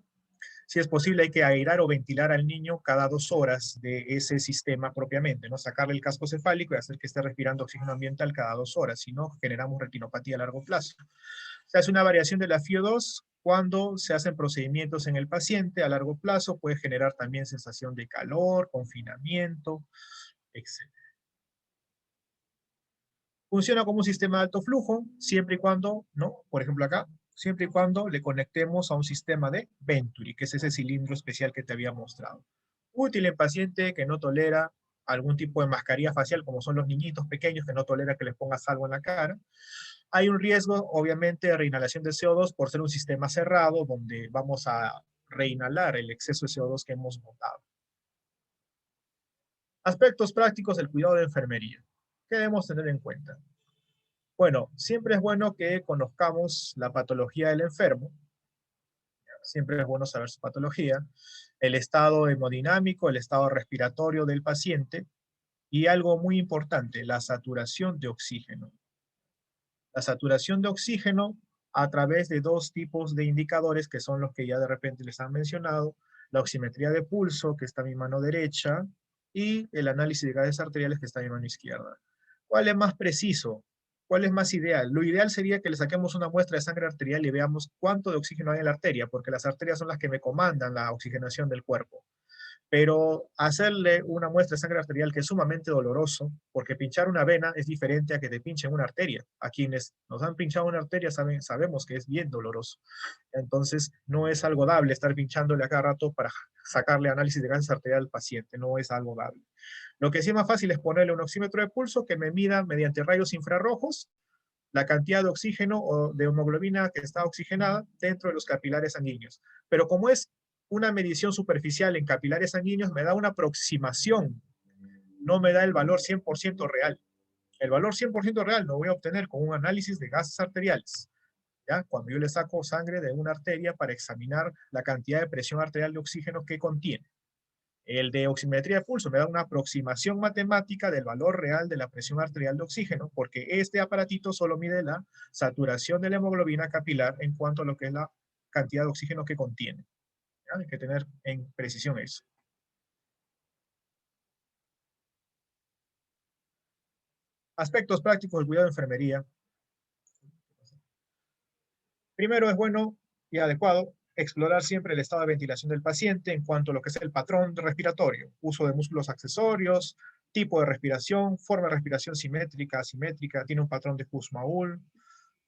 Si es posible, hay que airar o ventilar al niño cada 2 horas de ese sistema propiamente, ¿no? Sacarle el casco cefálico y hacer que esté respirando oxígeno ambiental cada 2 horas, si no, generamos retinopatía a largo plazo. Se hace una variación de la FiO2 cuando se hacen procedimientos en el paciente a largo plazo, puede generar también sensación de calor, confinamiento, etc. Funciona como un sistema de alto flujo, siempre y cuando, ¿no? Por ejemplo acá, siempre y cuando le conectemos a un sistema de Venturi, que es ese cilindro especial que te había mostrado. Útil en paciente que no tolera algún tipo de mascarilla facial, como son los niñitos pequeños que no tolera que les pongas algo en la cara. Hay un riesgo, obviamente, de reinhalación de CO2 por ser un sistema cerrado, donde vamos a reinhalar el exceso de CO2 que hemos botado. Aspectos prácticos del cuidado de enfermería. ¿Qué debemos tener en cuenta? Bueno, siempre es bueno que conozcamos la patología del enfermo. Siempre es bueno saber su patología, el estado hemodinámico, el estado respiratorio del paciente y algo muy importante, la saturación de oxígeno. La saturación de oxígeno a través de dos tipos de indicadores que son los que ya de repente les han mencionado, la oximetría de pulso, que está en mi mano derecha, y el análisis de gases arteriales, que está en mi mano izquierda. ¿Cuál es más preciso? ¿Cuál es más ideal? Lo ideal sería que le saquemos una muestra de sangre arterial y veamos cuánto de oxígeno hay en la arteria, porque las arterias son las que me comandan la oxigenación del cuerpo. Pero hacerle una muestra de sangre arterial que es sumamente doloroso, porque pinchar una vena es diferente a que te pinchen una arteria. A quienes nos han pinchado una arteria sabemos que es bien doloroso. Entonces, no es algo dable estar pinchándole a cada rato para sacarle análisis de gases arterial al paciente, no es algo dable. Lo que sí es más fácil es ponerle un oxímetro de pulso que me mida mediante rayos infrarrojos la cantidad de oxígeno o de hemoglobina que está oxigenada dentro de los capilares sanguíneos. Pero como es una medición superficial en capilares sanguíneos, me da una aproximación, no me da el valor 100% real. El valor 100% real lo voy a obtener con un análisis de gases arteriales. ¿Ya? Cuando yo le saco sangre de una arteria para examinar la cantidad de presión arterial de oxígeno que contiene. El de oximetría de pulso me da una aproximación matemática del valor real de la presión arterial de oxígeno, porque este aparatito solo mide la saturación de la hemoglobina capilar en cuanto a lo que es la cantidad de oxígeno que contiene. ¿Ya? Hay que tener en precisión eso. Aspectos prácticos del cuidado de enfermería. Primero, es bueno y adecuado explorar siempre el estado de ventilación del paciente en cuanto a lo que es el patrón respiratorio, uso de músculos accesorios, tipo de respiración, forma de respiración simétrica, asimétrica, tiene un patrón de Kussmaul,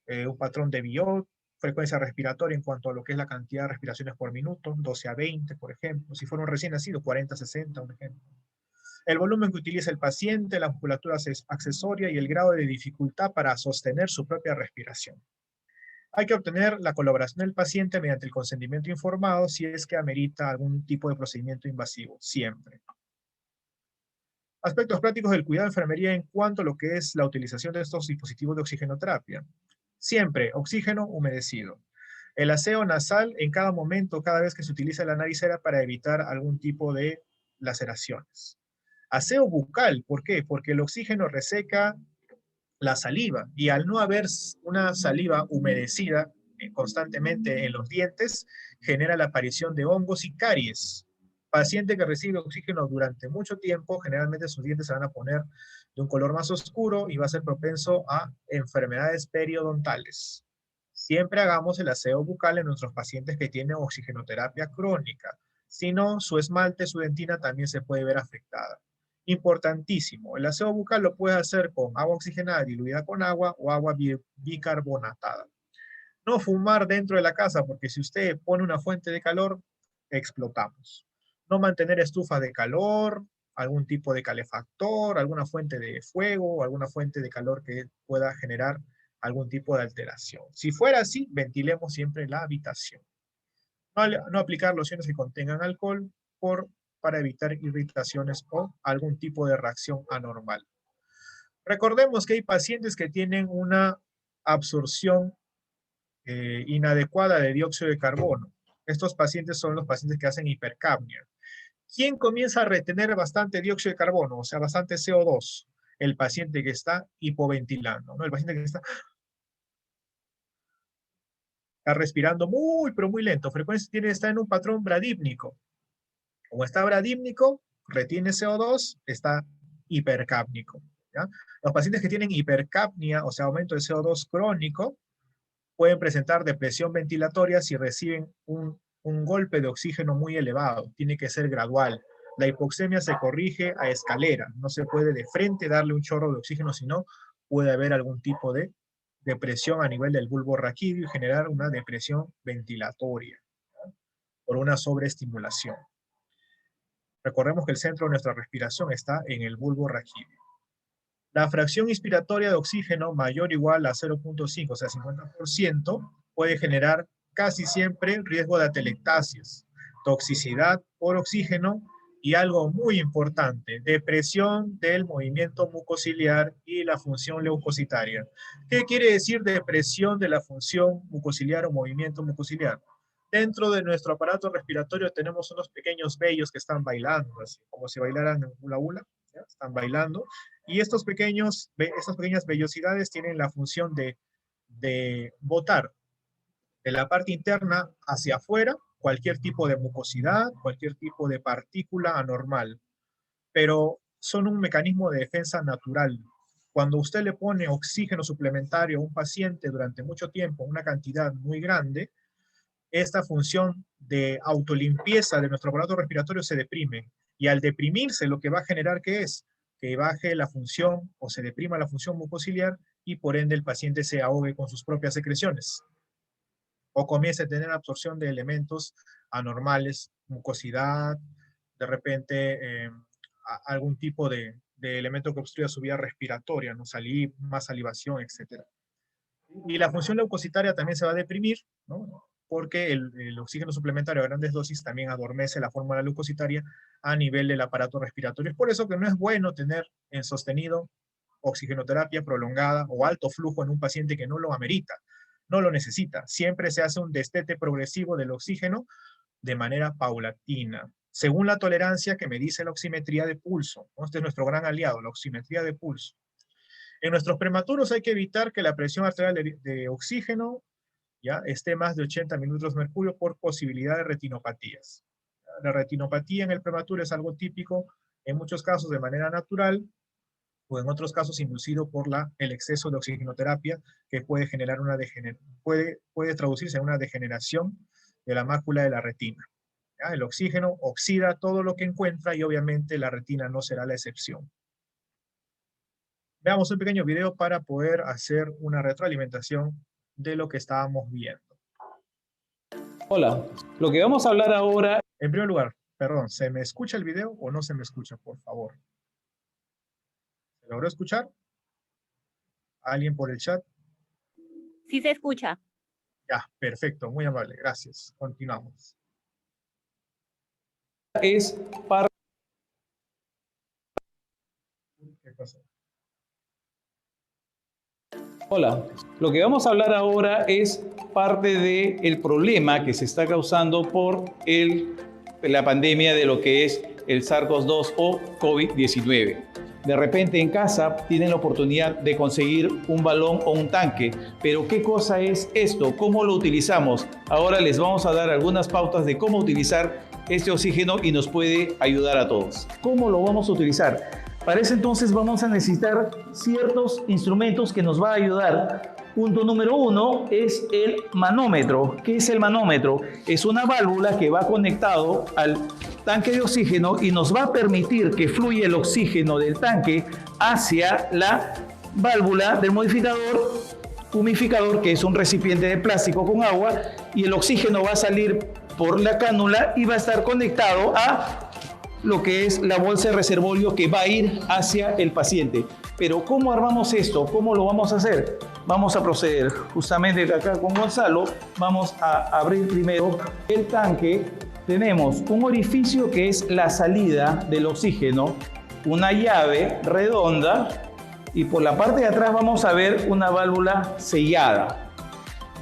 un patrón de Biot, frecuencia respiratoria en cuanto a lo que es la cantidad de respiraciones por minuto, 12 a 20, por ejemplo. Si fuera un recién nacido, 40 a 60, un ejemplo. El volumen que utiliza el paciente, la musculatura accesoria y el grado de dificultad para sostener su propia respiración. Hay que obtener la colaboración del paciente mediante el consentimiento informado si es que amerita algún tipo de procedimiento invasivo, siempre. Aspectos prácticos del cuidado de enfermería en cuanto a lo que es la utilización de estos dispositivos de oxigenoterapia. Siempre oxígeno humedecido. El aseo nasal en cada momento, cada vez que se utiliza la naricera para evitar algún tipo de laceraciones. Aseo bucal, ¿por qué? Porque el oxígeno reseca la saliva y al no haber una saliva humedecida constantemente en los dientes, genera la aparición de hongos y caries. Paciente que recibe oxígeno durante mucho tiempo, generalmente sus dientes se van a poner de un color más oscuro y va a ser propenso a enfermedades periodontales. Siempre hagamos el aseo bucal en nuestros pacientes que tienen oxigenoterapia crónica. Si no, su esmalte, su dentina también se puede ver afectada. Importantísimo, el aseo bucal lo puedes hacer con agua oxigenada diluida con agua o agua bicarbonatada. No fumar dentro de la casa, porque si usted pone una fuente de calor, explotamos. No mantener estufas de calor, algún tipo de calefactor, alguna fuente de fuego o alguna fuente de calor que pueda generar algún tipo de alteración. Si fuera así, ventilemos siempre la habitación. No aplicar lociones que contengan alcohol para evitar irritaciones o algún tipo de reacción anormal. Recordemos que hay pacientes que tienen una absorción inadecuada de dióxido de carbono. Estos pacientes son los pacientes que hacen hipercapnia. ¿Quién comienza a retener bastante dióxido de carbono, o sea, bastante CO2? El paciente que está hipoventilando, ¿no? El paciente que está respirando muy, pero muy lento. Frecuencia está en un patrón bradípnico. Como está bradípnico, retiene CO2, está hipercápnico. ¿Ya? Los pacientes que tienen hipercapnia, o sea, aumento de CO2 crónico, pueden presentar depresión ventilatoria si reciben un golpe de oxígeno muy elevado. Tiene que ser gradual. La hipoxemia se corrige a escalera. No se puede de frente darle un chorro de oxígeno, sino puede haber algún tipo de depresión a nivel del bulbo raquídeo y generar una depresión ventilatoria, ¿no? Por una sobreestimulación. Recordemos que el centro de nuestra respiración está en el bulbo raquídeo. La fracción inspiratoria de oxígeno mayor o igual a 0.5, o sea, 50%, puede generar casi siempre riesgo de atelectasias, toxicidad por oxígeno y algo muy importante, depresión del movimiento mucociliar y la función leucocitaria. ¿Qué quiere decir depresión de la función mucociliar o movimiento mucociliar? Dentro de nuestro aparato respiratorio tenemos unos pequeños vellos que están bailando, así como si bailaran en hula hula, ¿ya? Están bailando, y estas pequeñas vellosidades tienen la función de botar de la parte interna hacia afuera cualquier tipo de mucosidad, cualquier tipo de partícula anormal, pero son un mecanismo de defensa natural. Cuando usted le pone oxígeno suplementario a un paciente durante mucho tiempo, una cantidad muy grande, esta función de autolimpieza de nuestro aparato respiratorio se deprime. Y al deprimirse, lo que va a generar, ¿qué es? Que baje la función o se deprima la función mucociliar y por ende el paciente se ahogue con sus propias secreciones. O comience a tener absorción de elementos anormales, mucosidad, de repente algún tipo de elemento que obstruya su vía respiratoria, ¿no? Más salivación, etc. Y la función leucocitaria también se va a deprimir, ¿no? Porque el oxígeno suplementario a grandes dosis también adormece la fórmula leucocitaria a nivel del aparato respiratorio. Es por eso que no es bueno tener en sostenido oxigenoterapia prolongada o alto flujo en un paciente que no lo amerita, no lo necesita. Siempre se hace un destete progresivo del oxígeno de manera paulatina, según la tolerancia que me dice la oximetría de pulso. Este es nuestro gran aliado, la oximetría de pulso. En nuestros prematuros hay que evitar que la presión arterial de oxígeno ya esté más de 80 mililitros de mercurio por posibilidad de retinopatías. La retinopatía en el prematuro es algo típico, en muchos casos de manera natural, o en otros casos inducido por el exceso de oxigenoterapia, que puede generar puede traducirse en una degeneración de la mácula de la retina. ¿Ya? El oxígeno oxida todo lo que encuentra y obviamente la retina no será la excepción. Veamos un pequeño video para poder hacer una retroalimentación de lo que estábamos viendo. Hola, lo que vamos a hablar ahora... En primer lugar, perdón, ¿se me escucha el video o no se me escucha, por favor? ¿Se logró escuchar? ¿Alguien por el chat? Sí se escucha. Ya, perfecto, muy amable, gracias. Continuamos. Es para... ¿Qué pasó? Hola, lo que vamos a hablar ahora es parte del problema que se está causando por la pandemia de lo que es el SARS-CoV-2 o COVID-19. De repente en casa tienen la oportunidad de conseguir un balón o un tanque, pero ¿qué cosa es esto? ¿Cómo lo utilizamos? Ahora les vamos a dar algunas pautas de cómo utilizar este oxígeno y nos puede ayudar a todos. ¿Cómo lo vamos a utilizar? Para eso entonces vamos a necesitar ciertos instrumentos que nos va a ayudar. Punto número 1 es el manómetro. ¿Qué es el manómetro? Es una válvula que va conectado al tanque de oxígeno y nos va a permitir que fluya el oxígeno del tanque hacia la válvula del modificador humificador, que es un recipiente de plástico con agua, y el oxígeno va a salir por la cánula y va a estar conectado a lo que es la bolsa de reservorio que va a ir hacia el paciente. Pero ¿cómo armamos esto? ¿Cómo lo vamos a hacer? Vamos a proceder justamente acá con Gonzalo. Vamos a abrir primero el tanque. Tenemos un orificio que es la salida del oxígeno, una llave redonda y por la parte de atrás vamos a ver una válvula sellada.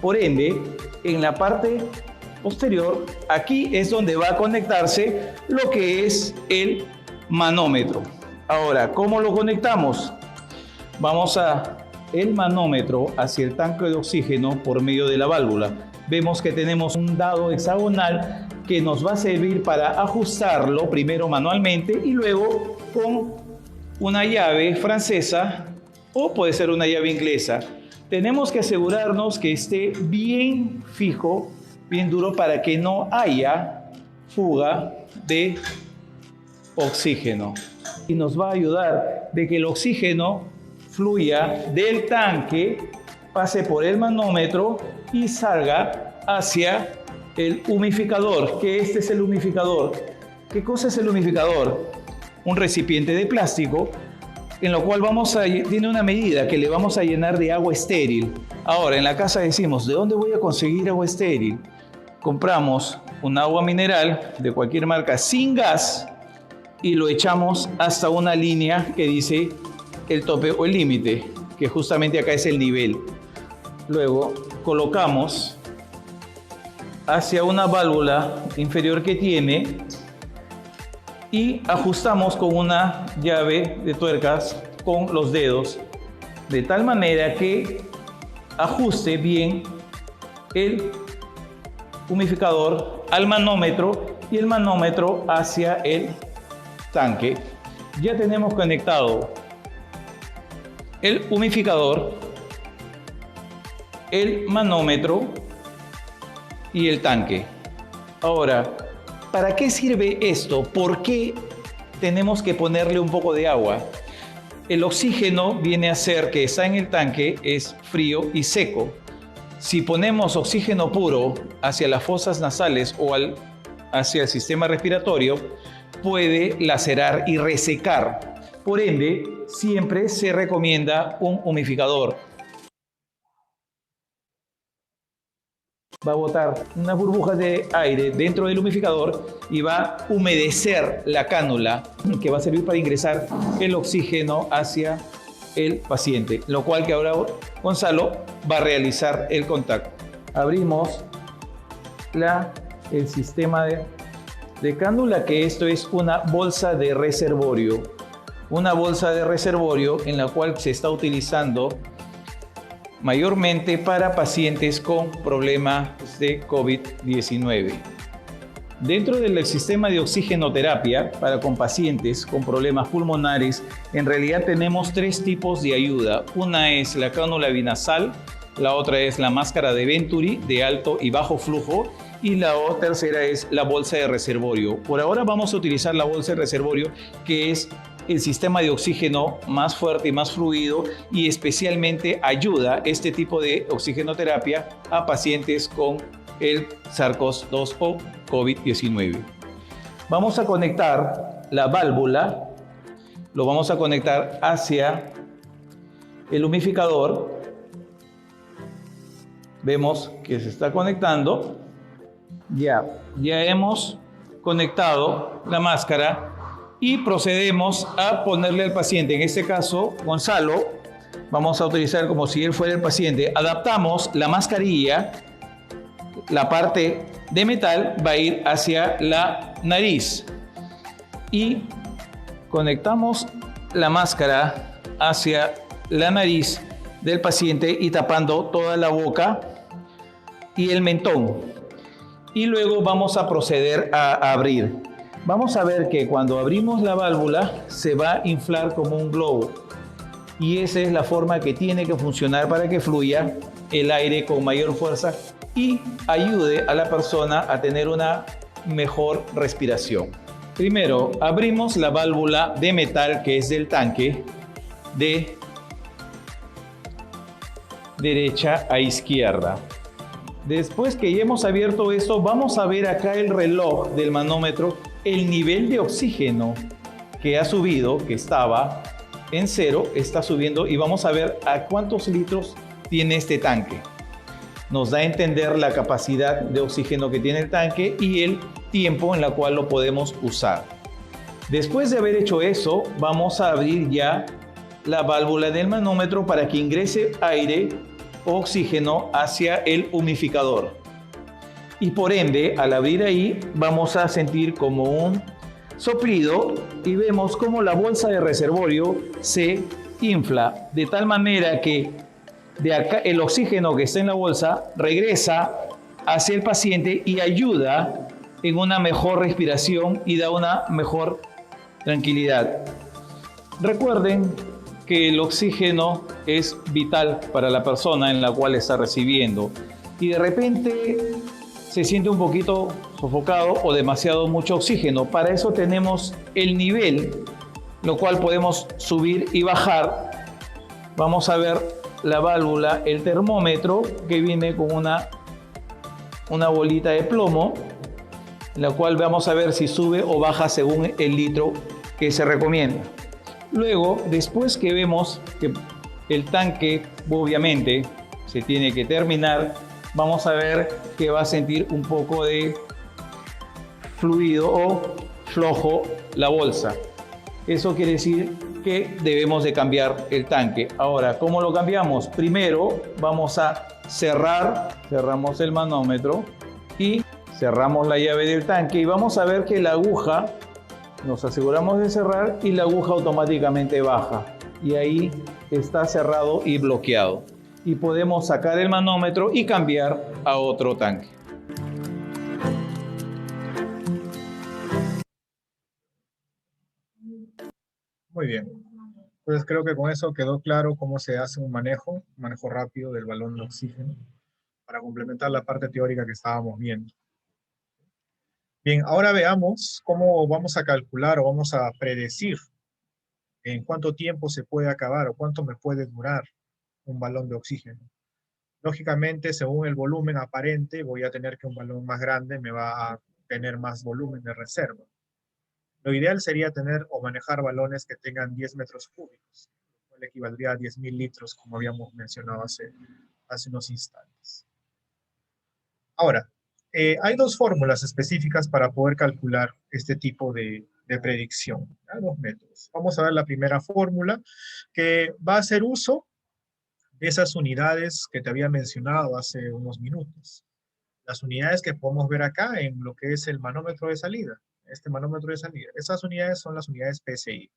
Por ende, en la parte posterior, aquí es donde va a conectarse lo que es el manómetro. Ahora, ¿cómo lo conectamos? Vamos el manómetro hacia el tanque de oxígeno por medio de la válvula. Vemos que tenemos un dado hexagonal que nos va a servir para ajustarlo primero manualmente y luego con una llave francesa o puede ser una llave inglesa. Tenemos que asegurarnos que esté bien fijo, bien duro, para que no haya fuga de oxígeno. Y nos va a ayudar de que el oxígeno fluya del tanque pase por el manómetro y salga hacia el humificador, que este es el humificador. ¿Qué cosa es el humificador? Un recipiente de plástico en lo cual tiene una medida que le vamos a llenar de agua estéril. Ahora, en la casa decimos, ¿de dónde voy a conseguir agua estéril? Compramos un agua mineral de cualquier marca sin gas y lo echamos hasta una línea que dice el tope o el límite, que justamente acá es el nivel. Luego colocamos hacia una válvula inferior que tiene y ajustamos con una llave de tuercas con los dedos, de tal manera que ajuste bien el humificador al manómetro y el manómetro hacia el tanque. Ya tenemos conectado el humificador, el manómetro y el tanque. Ahora, ¿para qué sirve esto? ¿Por qué tenemos que ponerle un poco de agua? El oxígeno viene a ser que está en el tanque, es frío y seco. Si ponemos oxígeno puro hacia las fosas nasales o hacia el sistema respiratorio, puede lacerar y resecar. Por ende, siempre se recomienda un humificador. Va a botar unas burbujas de aire dentro del humificador y va a humedecer la cánula que va a servir para ingresar el oxígeno hacia el paciente, lo cual que ahora Gonzalo va a realizar el contacto. Abrimos el sistema de cánula, que esto es una bolsa de reservorio. Una bolsa de reservorio en la cual se está utilizando mayormente para pacientes con problemas de COVID-19. Dentro del sistema de oxigenoterapia con pacientes con problemas pulmonares, en realidad tenemos tres tipos de ayuda. Una es la cánula binasal, la otra es la máscara de Venturi de alto y bajo flujo y la tercera es la bolsa de reservorio. Por ahora vamos a utilizar la bolsa de reservorio, que es el sistema de oxígeno más fuerte y más fluido, y especialmente ayuda este tipo de oxigenoterapia a pacientes con el SARS-CoV-2 o COVID-19. Vamos a conectar la válvula, lo vamos a conectar hacia el humificador. Vemos que se está conectando. Ya hemos conectado la máscara y procedemos a ponerle al paciente, en este caso Gonzalo, vamos a utilizar como si él fuera el paciente. Adaptamos la mascarilla, la parte de metal va a ir hacia la nariz y conectamos la máscara hacia la nariz del paciente y tapando toda la boca y el mentón. Y luego vamos a proceder a abrir. Vamos a ver que cuando abrimos la válvula se va a inflar como un globo, y esa es la forma que tiene que funcionar para que fluya el aire con mayor fuerza y ayude a la persona a tener una mejor respiración. Primero abrimos la válvula de metal, que es del tanque, de derecha a izquierda. Después que ya hemos abierto esto, vamos a ver acá el reloj del manómetro, el nivel de oxígeno que ha subido, que estaba en 0, está subiendo, y vamos a ver a cuántos litros tiene este tanque. Nos da a entender la capacidad de oxígeno que tiene el tanque y el tiempo en la cual lo podemos usar. Después de haber hecho eso, vamos a abrir ya la válvula del manómetro para que ingrese aire o oxígeno hacia el humificador. Y por ende, al abrir ahí, vamos a sentir como un soplido y vemos como la bolsa de reservorio se infla, de tal manera que de acá el oxígeno que está en la bolsa regresa hacia el paciente y ayuda en una mejor respiración y da una mejor tranquilidad. Recuerden que el oxígeno es vital para la persona en la cual está recibiendo, y de repente se siente un poquito sofocado o demasiado mucho oxígeno. Para eso tenemos el nivel, lo cual podemos subir y bajar. Vamos a ver la válvula, el termómetro, que viene con una bolita de plomo, la cual vamos a ver si sube o baja según el litro que se recomienda. Luego, después que vemos que el tanque obviamente se tiene que terminar, vamos a ver que va a sentir un poco de fluido o flojo la bolsa. Eso quiere decir que debemos de cambiar el tanque. Ahora, ¿cómo lo cambiamos? Primero vamos a cerramos el manómetro y cerramos la llave del tanque y vamos a ver que la aguja, nos aseguramos de cerrar y la aguja automáticamente baja. Y ahí está cerrado y bloqueado. Y podemos sacar el manómetro y cambiar a otro tanque. Muy bien. Entonces creo que con eso quedó claro cómo se hace un manejo rápido del balón de oxígeno para complementar la parte teórica que estábamos viendo. Bien, ahora veamos cómo vamos a calcular o vamos a predecir en cuánto tiempo se puede acabar o cuánto me puede durar un balón de oxígeno. Lógicamente, según el volumen aparente, voy a tener que un balón más grande me va a tener más volumen de reserva. Lo ideal sería tener o manejar balones que tengan 10 metros cúbicos, lo cual equivaldría a 10.000 litros, como habíamos mencionado hace unos instantes. Ahora, hay dos fórmulas específicas para poder calcular este tipo de predicción. Hay dos métodos. Vamos a ver la primera fórmula, que va a hacer uso de esas unidades que te había mencionado hace unos minutos. Las unidades que podemos ver acá en lo que es el manómetro de salida. Este manómetro de salida. Esas unidades son las unidades PSI.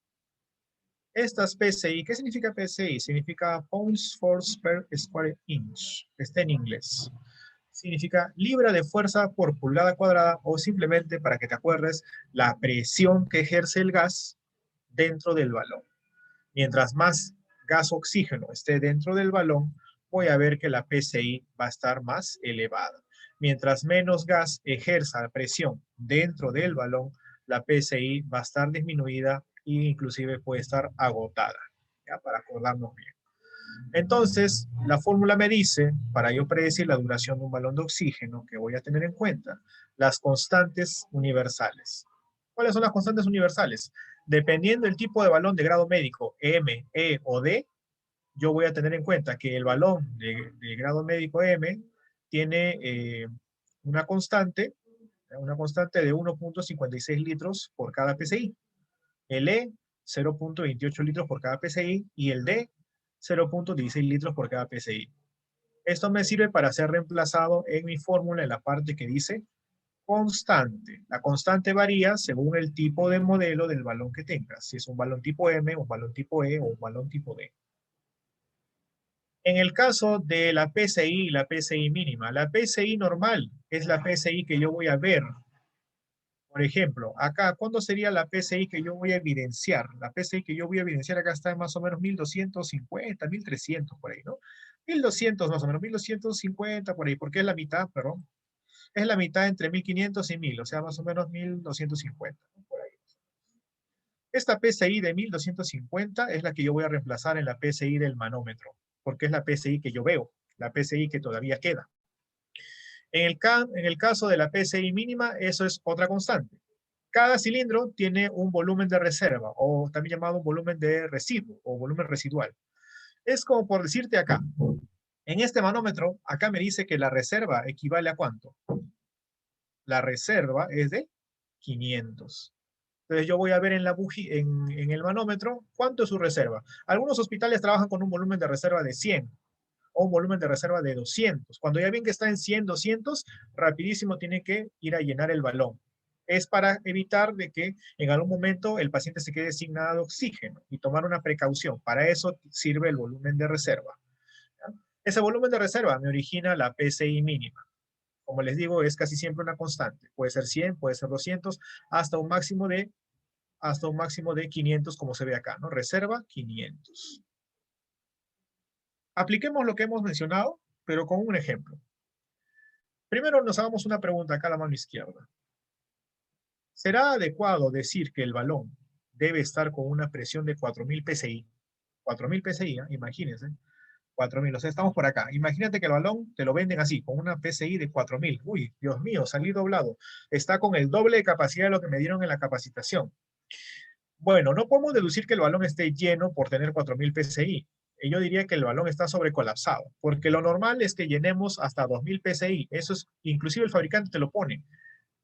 Estas PSI, ¿qué significa PSI? Significa Pounds Force per Square Inch. Está en inglés. Significa libra de fuerza por pulgada cuadrada o simplemente, para que te acuerdes, la presión que ejerce el gas dentro del balón. Mientras más gas oxígeno esté dentro del balón, voy a ver que la PSI va a estar más elevada. Mientras menos gas ejerza la presión dentro del balón, la PSI va a estar disminuida e inclusive puede estar agotada, ¿ya? Para acordarnos bien. Entonces, la fórmula me dice, para yo predecir la duración de un balón de oxígeno, que voy a tener en cuenta, las constantes universales. ¿Cuáles son las constantes universales? Dependiendo del tipo de balón de grado médico, M, E o D, yo voy a tener en cuenta que el balón de grado médico M tiene una constante de 1.56 litros por cada PSI. El E, 0.28 litros por cada PSI y el D, 0.16 litros por cada PSI. Esto me sirve para ser reemplazado en mi fórmula en la parte que dice constante. La constante varía según el tipo de modelo del balón que tengas. Si es un balón tipo M, un balón tipo E o un balón tipo D. En el caso de la PSI y la PSI mínima, la PSI normal es la PSI que yo voy a ver. Por ejemplo, acá, ¿cuándo sería la PSI que yo voy a evidenciar? La PSI que yo voy a evidenciar acá está en más o menos 1250, 1300 por ahí, ¿no? 1200 más o menos, 1250 por ahí, porque es la mitad, perdón. Es la mitad entre 1500 y 1000, o sea, más o menos 1250, ¿no? Por ahí. Esta PSI de 1250 es la que yo voy a reemplazar en la PSI del manómetro, porque es la PSI que yo veo, la PSI que todavía queda. En el caso de la PSI mínima, eso es otra constante. Cada cilindro tiene un volumen de reserva, o también llamado un volumen de residuo, o volumen residual. Es como por decirte acá, en este manómetro, acá me dice que la reserva equivale a ¿cuánto? La reserva es de 500. Entonces yo voy a ver en la bujía, en el manómetro, ¿cuánto es su reserva? Algunos hospitales trabajan con un volumen de reserva de 100 o un volumen de reserva de 200. Cuando ya ven que está en 100, 200, rapidísimo tiene que ir a llenar el balón. Es para evitar de que en algún momento el paciente se quede sin nada de oxígeno y tomar una precaución. Para eso sirve el volumen de reserva. ¿Ya? Ese volumen de reserva me origina la PSI mínima. Como les digo, es casi siempre una constante. Puede ser 100, puede ser 200, hasta un máximo de 500, como se ve acá, ¿no? Reserva 500. Apliquemos lo que hemos mencionado, pero con un ejemplo. Primero nos hagamos una pregunta acá a la mano izquierda. ¿Será adecuado decir que el balón debe estar con una presión de 4000 PSI? 4000 PSI, imagínense. 4.000, o sea, estamos por acá. Imagínate que el balón te lo venden así, con una PSI de 4.000. Uy, Dios mío, salí doblado. Está con el doble de capacidad de lo que me dieron en la capacitación. Bueno, no podemos deducir que el balón esté lleno por tener 4.000 PSI. Yo diría que el balón está sobrecolapsado, porque lo normal es que llenemos hasta 2.000 PSI. Eso es, inclusive el fabricante te lo pone.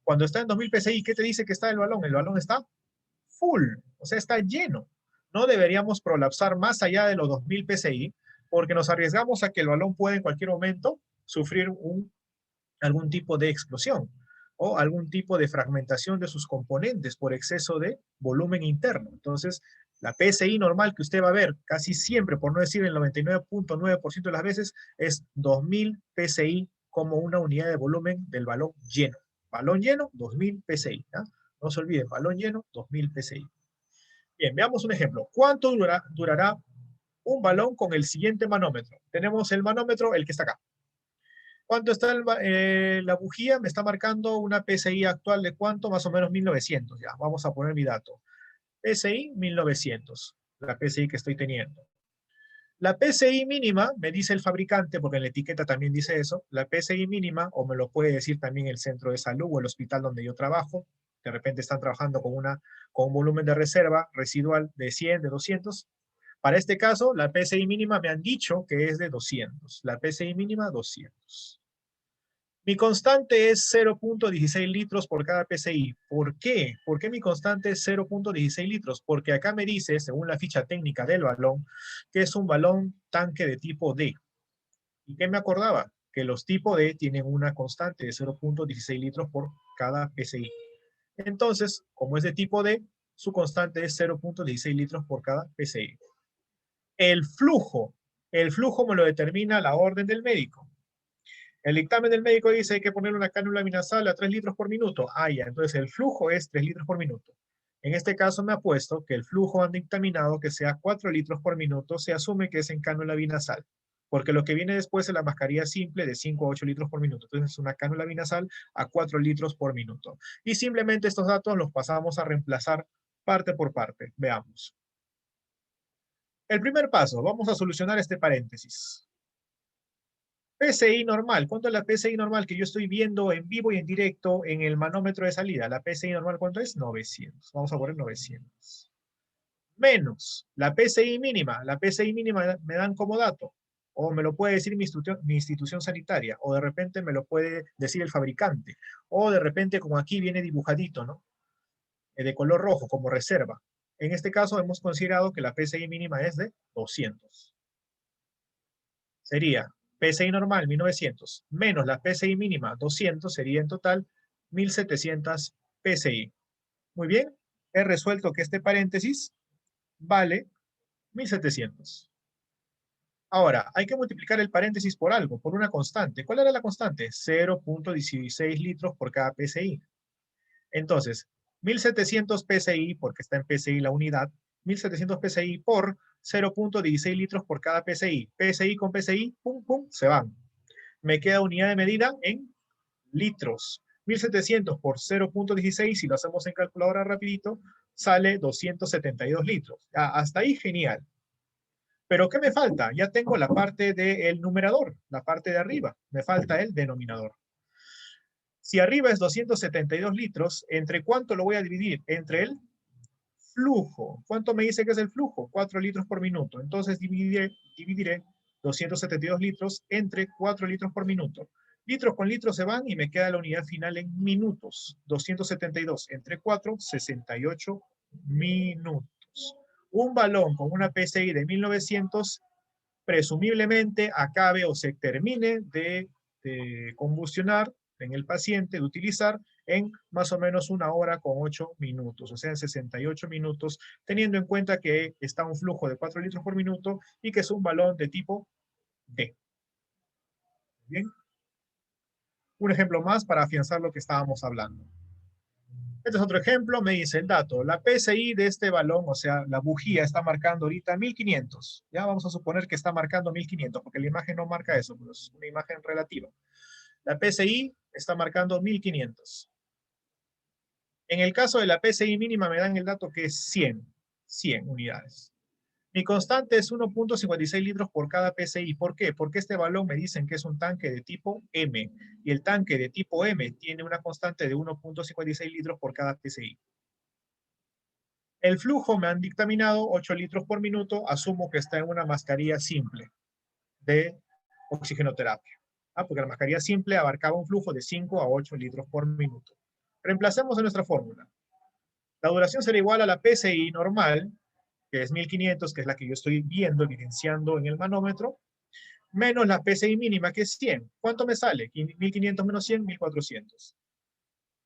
Cuando está en 2.000 PSI, ¿qué te dice que está el balón? El balón está full, o sea, está lleno. No deberíamos prolapsar más allá de los 2.000 PSI, porque nos arriesgamos a que el balón pueda en cualquier momento sufrir algún tipo de explosión o algún tipo de fragmentación de sus componentes por exceso de volumen interno. Entonces, la PSI normal que usted va a ver casi siempre, por no decir el 99.9% de las veces, es 2.000 PSI como una unidad de volumen del balón lleno. Balón lleno, 2.000 PSI. ¿Ya? No se olviden, balón lleno, 2.000 PSI. Bien, veamos un ejemplo. ¿Cuánto durará un balón con el siguiente manómetro? Tenemos el manómetro, el que está acá. ¿Cuánto está la bujía? Me está marcando una PSI actual de cuánto, más o menos 1900. Ya, vamos a poner mi dato. PSI 1900, la PSI que estoy teniendo. La PSI mínima, me dice el fabricante, porque en la etiqueta también dice eso, la PSI mínima, o me lo puede decir también el centro de salud o el hospital donde yo trabajo, de repente están trabajando con un volumen de reserva residual de 100, de 200. Para este caso, la PSI mínima me han dicho que es de 200. La PSI mínima, 200. Mi constante es 0.16 litros por cada PSI. ¿Por qué? ¿Por qué mi constante es 0.16 litros? Porque acá me dice, según la ficha técnica del balón, que es un balón tanque de tipo D. ¿Y qué me acordaba? Que los tipo D tienen una constante de 0.16 litros por cada PSI. Entonces, como es de tipo D, su constante es 0.16 litros por cada PSI. El flujo me lo determina la orden del médico. El dictamen del médico dice que hay que poner una cánula vinasal a 3 litros por minuto. Ah, ya, entonces el flujo es 3 litros por minuto. En este caso me ha puesto que el flujo han dictaminado que sea 4 litros por minuto, se asume que es en cánula vinasal, porque lo que viene después es la mascarilla simple de 5 a 8 litros por minuto. Entonces es una cánula vinasal a 4 litros por minuto. Y simplemente estos datos los pasamos a reemplazar parte por parte. Veamos. El primer paso, vamos a solucionar este paréntesis. PSI normal, ¿cuánto es la PSI normal que yo estoy viendo en vivo y en directo en el manómetro de salida? La PSI normal, ¿cuánto es? 900. Vamos a poner 900. Menos la PSI mínima. La PSI mínima me dan como dato. O me lo puede decir mi institución sanitaria. O de repente me lo puede decir el fabricante. O de repente, como aquí viene dibujadito, ¿no? De color rojo, como reserva. En este caso hemos considerado que la PSI mínima es de 200. Sería PSI normal 1900 menos la PSI mínima 200 sería en total 1700 PSI. Muy bien, he resuelto que este paréntesis vale 1700. Ahora, hay que multiplicar el paréntesis por algo, por una constante. ¿Cuál era la constante? 0.16 litros por cada PSI. Entonces, 1700 PSI, porque está en PSI la unidad, 1700 PSI por 0.16 litros por cada PSI. PSI con PSI, pum, pum, se van. Me queda unidad de medida en litros. 1700 por 0.16, si lo hacemos en calculadora rapidito, sale 272 litros. Hasta ahí, genial. Pero ¿qué me falta? Ya tengo la parte del numerador, la parte de arriba. Me falta el denominador. Si arriba es 272 litros, ¿entre cuánto lo voy a dividir? Entre el flujo. ¿Cuánto me dice que es el flujo? 4 litros por minuto. Entonces dividiré 272 litros entre 4 litros por minuto. Litros con litros se van y me queda la unidad final en minutos. 272 entre 4, 68 minutos. Un balón con una PSI de 1900 presumiblemente acabe o se termine de combustionar en el paciente, de utilizar en más o menos 1 hora con 8 minutos, o sea, en 68 minutos, teniendo en cuenta que está un flujo de 4 litros por minuto y que es un balón de tipo D. Bien. Un ejemplo más para afianzar lo que estábamos hablando. Este es otro ejemplo, me dice el dato. La PSI de este balón, o sea, la bujía está marcando ahorita 1500. Ya vamos a suponer que está marcando 1500, porque la imagen no marca eso, pero es una imagen relativa. La PSI está marcando 1500. En el caso de la PSI mínima me dan el dato que es 100 unidades. Mi constante es 1.56 litros por cada PSI. ¿Por qué? Porque este balón me dicen que es un tanque de tipo M, y el tanque de tipo M tiene una constante de 1.56 litros por cada PSI. El flujo me han dictaminado 8 litros por minuto, asumo que está en una mascarilla simple de oxigenoterapia. Porque la mascarilla simple abarcaba un flujo de 5 a 8 litros por minuto. Reemplazamos en nuestra fórmula. La duración será igual a la PSI normal, que es 1500, que es la que yo estoy viendo, evidenciando en el manómetro, menos la PSI mínima, que es 100. ¿Cuánto me sale? 1500 menos 100, 1400.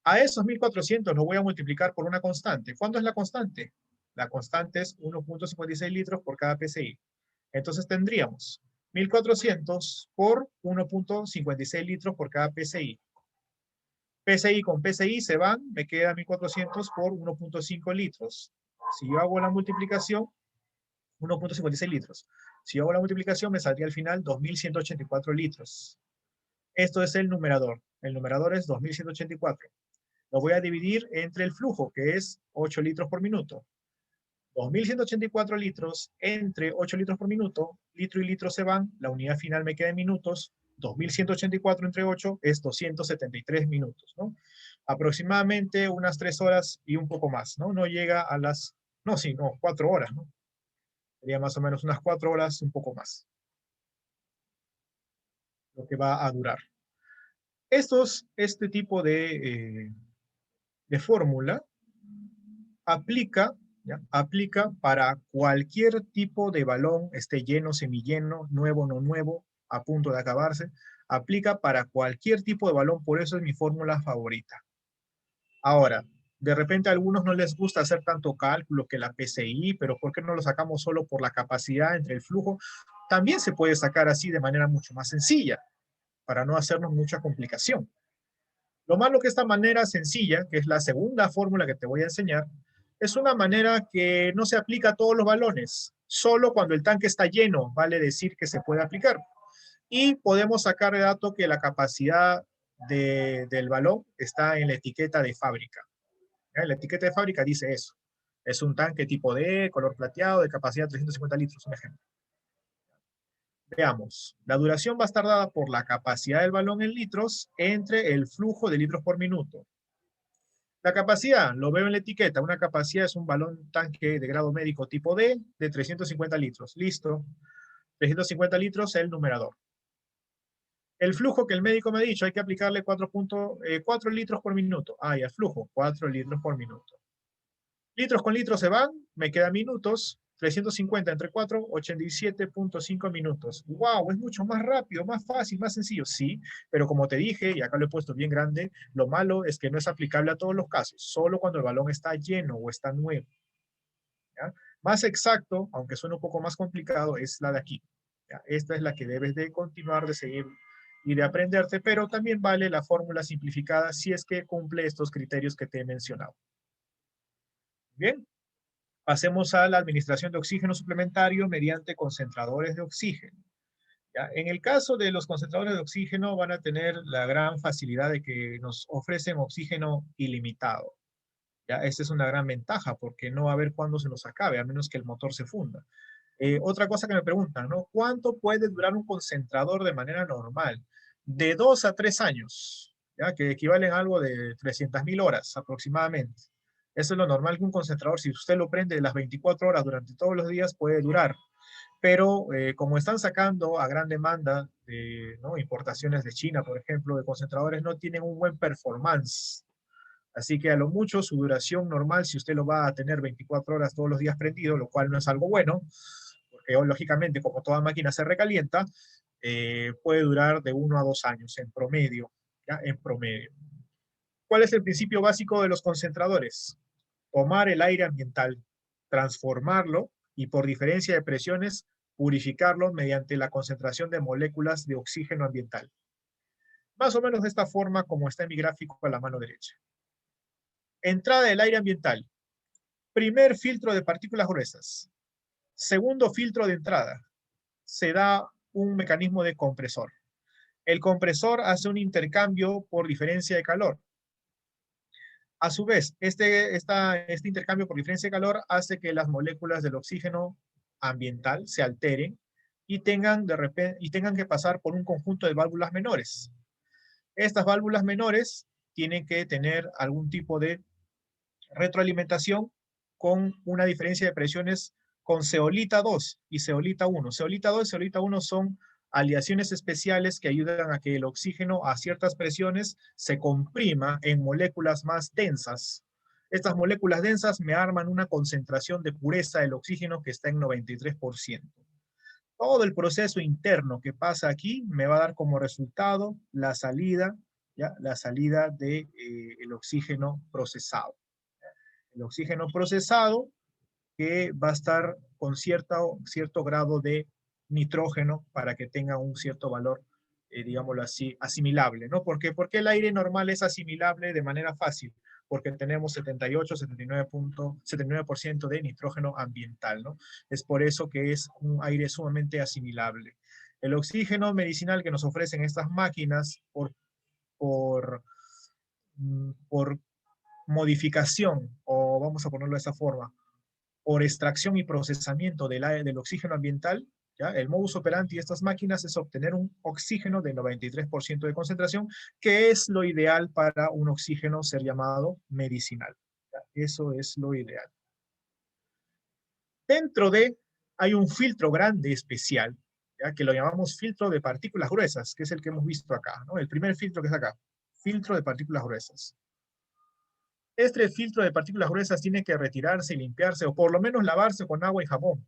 A esos 1400 los voy a multiplicar por una constante. ¿Cuánto es la constante? La constante es 1.56 litros por cada PSI. Entonces tendríamos 1400 por 1.56 litros por cada PSI. PSI con PSI se van, me queda 1400 por 1.5 litros. Si yo hago la multiplicación, 1.56 litros. Si yo hago la multiplicación, me saldría al final 2184 litros. Esto es el numerador. El numerador es 2184. Lo voy a dividir entre el flujo, que es 8 litros por minuto. 2184 litros entre 8 litros por minuto, litro y litro se van, la unidad final me queda en minutos, 2184 entre 8 es 273 minutos, ¿no? Aproximadamente unas 3 horas y un poco más, ¿no? No llega a las, no, sí, no, 4 horas, ¿no? Sería más o menos unas 4 horas, un poco más, lo que va a durar. Este tipo de fórmula aplica, ¿ya? Aplica para cualquier tipo de balón, esté lleno, semilleno, nuevo, no nuevo, a punto de acabarse. Aplica para cualquier tipo de balón, por eso es mi fórmula favorita. Ahora, de repente a algunos no les gusta hacer tanto cálculo que la PSI, pero ¿por qué no lo sacamos solo por la capacidad entre el flujo? También se puede sacar así de manera mucho más sencilla, para no hacernos mucha complicación. Lo malo que esta manera sencilla, que es la segunda fórmula que te voy a enseñar, es una manera que no se aplica a todos los balones. Solo cuando el tanque está lleno vale decir que se puede aplicar. Y podemos sacar de dato que la capacidad del balón está en la etiqueta de fábrica. ¿Ya? La etiqueta de fábrica dice eso. Es un tanque tipo D, color plateado, de capacidad 350 litros, un ejemplo. Veamos, la duración va a estar dada por la capacidad del balón en litros entre el flujo de litros por minuto. La capacidad, lo veo en la etiqueta, una capacidad es un balón tanque de grado médico tipo D de 350 litros. Listo, 350 litros es el numerador. El flujo que el médico me ha dicho, hay que aplicarle 4 litros por minuto. Ya, flujo, 4 litros por minuto. Litros con litros se van, me quedan minutos. 350 entre 4, 87.5 minutos. ¡Wow! Es mucho más rápido, más fácil, más sencillo. Sí, pero como te dije, y acá lo he puesto bien grande, lo malo es que no es aplicable a todos los casos, solo cuando el balón está lleno o está nuevo. ¿Ya? Más exacto, aunque suene un poco más complicado, es la de aquí. ¿Ya? Esta es la que debes de continuar, de seguir y de aprenderte, pero también vale la fórmula simplificada si es que cumple estos criterios que te he mencionado. Bien. Pasemos a la administración de oxígeno suplementario mediante concentradores de oxígeno. ¿Ya? En el caso de los concentradores de oxígeno van a tener la gran facilidad de que nos ofrecen oxígeno ilimitado. ¿Ya? Esta es una gran ventaja porque no va a haber cuándo se nos acabe, a menos que el motor se funda. Otra cosa que me preguntan, ¿no? ¿Cuánto puede durar un concentrador de manera normal? De 2 a 3 años, ¿ya? Que equivalen a algo de 300.000 horas aproximadamente. Eso es lo normal que un concentrador, si usted lo prende las 24 horas durante todos los días, puede durar. Pero como están sacando a gran demanda de importaciones de China, por ejemplo, de concentradores, no tienen un buen performance. Así que a lo mucho su duración normal, si usted lo va a tener 24 horas todos los días prendido, lo cual no es algo bueno, porque lógicamente como toda máquina se recalienta, puede durar de 1 a 2 años en promedio. ¿Ya? En promedio. ¿Cuál es el principio básico de los concentradores? Tomar el aire ambiental, transformarlo y por diferencia de presiones, purificarlo mediante la concentración de moléculas de oxígeno ambiental. Más o menos de esta forma como está en mi gráfico a la mano derecha. Entrada del aire ambiental. Primer filtro de partículas gruesas. Segundo filtro de entrada. Se da un mecanismo de compresor. El compresor hace un intercambio por diferencia de calor. A su vez, este intercambio por diferencia de calor hace que las moléculas del oxígeno ambiental se alteren y tengan que pasar por un conjunto de válvulas menores. Estas válvulas menores tienen que tener algún tipo de retroalimentación con una diferencia de presiones con zeolita 2 y zeolita 1. Zeolita 2 y zeolita 1 son aleaciones especiales que ayudan a que el oxígeno a ciertas presiones se comprima en moléculas más densas. Estas moléculas densas me arman una concentración de pureza del oxígeno que está en 93%. Todo el proceso interno que pasa aquí me va a dar como resultado la salida, ¿ya? La salida del oxígeno procesado. El oxígeno procesado que va a estar con cierto grado de nitrógeno para que tenga un cierto valor, digámoslo así, asimilable, ¿no? ¿Por qué? Porque el aire normal es asimilable de manera fácil, porque tenemos 78, 79% de nitrógeno ambiental, ¿no? Es por eso que es un aire sumamente asimilable. El oxígeno medicinal que nos ofrecen estas máquinas por modificación, o vamos a ponerlo de esa forma, por extracción y procesamiento del oxígeno ambiental, ¿ya? El modus operandi de estas máquinas es obtener un oxígeno de 93% de concentración, que es lo ideal para un oxígeno ser llamado medicinal. ¿Ya? Eso es lo ideal. Dentro hay un filtro grande especial, ¿ya? Que lo llamamos filtro de partículas gruesas, que es el que hemos visto acá, ¿no? El primer filtro que es acá, filtro de partículas gruesas. Este filtro de partículas gruesas tiene que retirarse y limpiarse, o por lo menos lavarse con agua y jabón.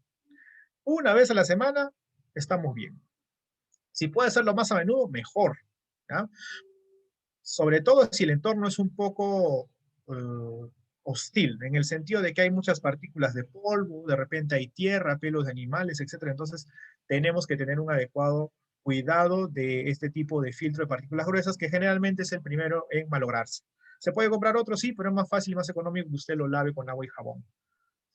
Una vez a la semana, estamos bien. Si puede hacerlo más a menudo, mejor, ¿ya? Sobre todo si el entorno es un poco hostil, en el sentido de que hay muchas partículas de polvo, de repente hay tierra, pelos de animales, etc. Entonces, tenemos que tener un adecuado cuidado de este tipo de filtro de partículas gruesas, que generalmente es el primero en malograrse. ¿Se puede comprar otro? Sí, pero es más fácil y más económico que usted lo lave con agua y jabón,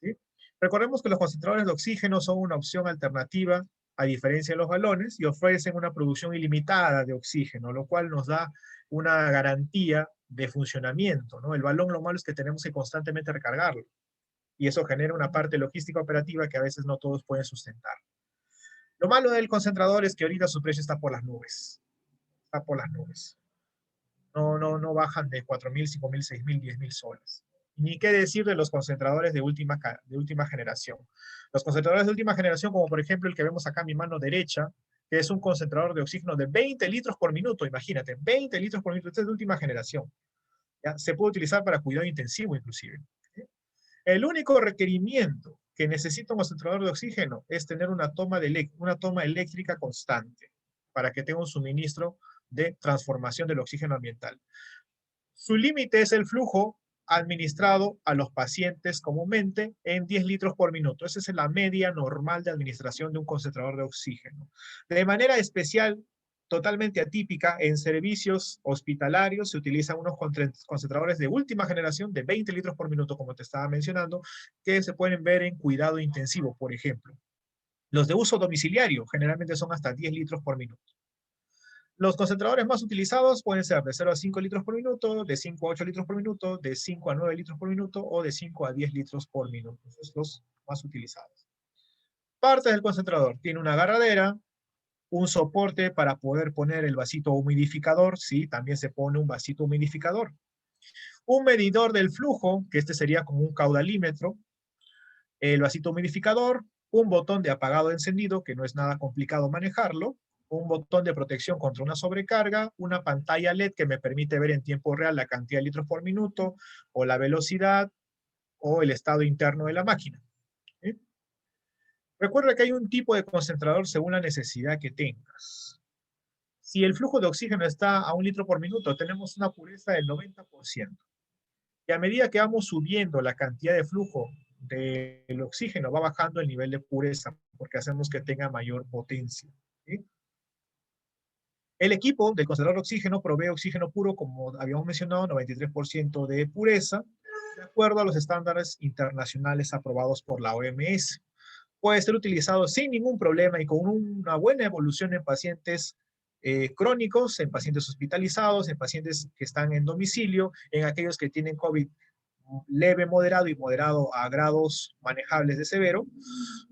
¿sí? Recordemos que los concentradores de oxígeno son una opción alternativa a diferencia de los balones y ofrecen una producción ilimitada de oxígeno, lo cual nos da una garantía de funcionamiento, ¿no? El balón lo malo es que tenemos que constantemente recargarlo y eso genera una parte logística operativa que a veces no todos pueden sustentar. Lo malo del concentrador es que ahorita su precio está por las nubes. Está por las nubes. No bajan de 4.000, 5.000, 6.000, 10.000 soles. Ni qué decir de los concentradores de última generación. Los concentradores de última generación, como por ejemplo el que vemos acá a mi mano derecha, que es un concentrador de oxígeno de 20 litros por minuto, imagínate, 20 litros por minuto, este es de última generación. ¿Ya? Se puede utilizar para cuidado intensivo inclusive. ¿Sí? El único requerimiento que necesita un concentrador de oxígeno es tener una toma eléctrica constante para que tenga un suministro de transformación del oxígeno ambiental. Su límite es el flujo administrado a los pacientes comúnmente en 10 litros por minuto. Esa es la media normal de administración de un concentrador de oxígeno. De manera especial, totalmente atípica, en servicios hospitalarios se utilizan unos concentradores de última generación de 20 litros por minuto, como te estaba mencionando, que se pueden ver en cuidado intensivo, por ejemplo. Los de uso domiciliario generalmente son hasta 10 litros por minuto. Los concentradores más utilizados pueden ser de 0 a 5 litros por minuto, de 5 a 8 litros por minuto, de 5 a 9 litros por minuto o de 5 a 10 litros por minuto. Esos son los más utilizados. Partes del concentrador. Tiene una agarradera, un soporte para poder poner el vasito humidificador. Sí, también se pone un vasito humidificador. Un medidor del flujo, que este sería como un caudalímetro. El vasito humidificador, un botón de apagado encendido, que no es nada complicado manejarlo. Un botón de protección contra una sobrecarga, una pantalla LED que me permite ver en tiempo real la cantidad de litros por minuto, o la velocidad, o el estado interno de la máquina. ¿Sí? Recuerda que hay un tipo de concentrador según la necesidad que tengas. Si el flujo de oxígeno está a 1 litro por minuto, tenemos una pureza del 90%. Y a medida que vamos subiendo la cantidad de flujo del oxígeno, va bajando el nivel de pureza, porque hacemos que tenga mayor potencia. ¿Sí? El equipo del concentrador de oxígeno provee oxígeno puro, como habíamos mencionado, 93% de pureza, de acuerdo a los estándares internacionales aprobados por la OMS. Puede ser utilizado sin ningún problema y con una buena evolución en pacientes crónicos, en pacientes hospitalizados, en pacientes que están en domicilio, en aquellos que tienen COVID leve, moderado y moderado a grados manejables de severo,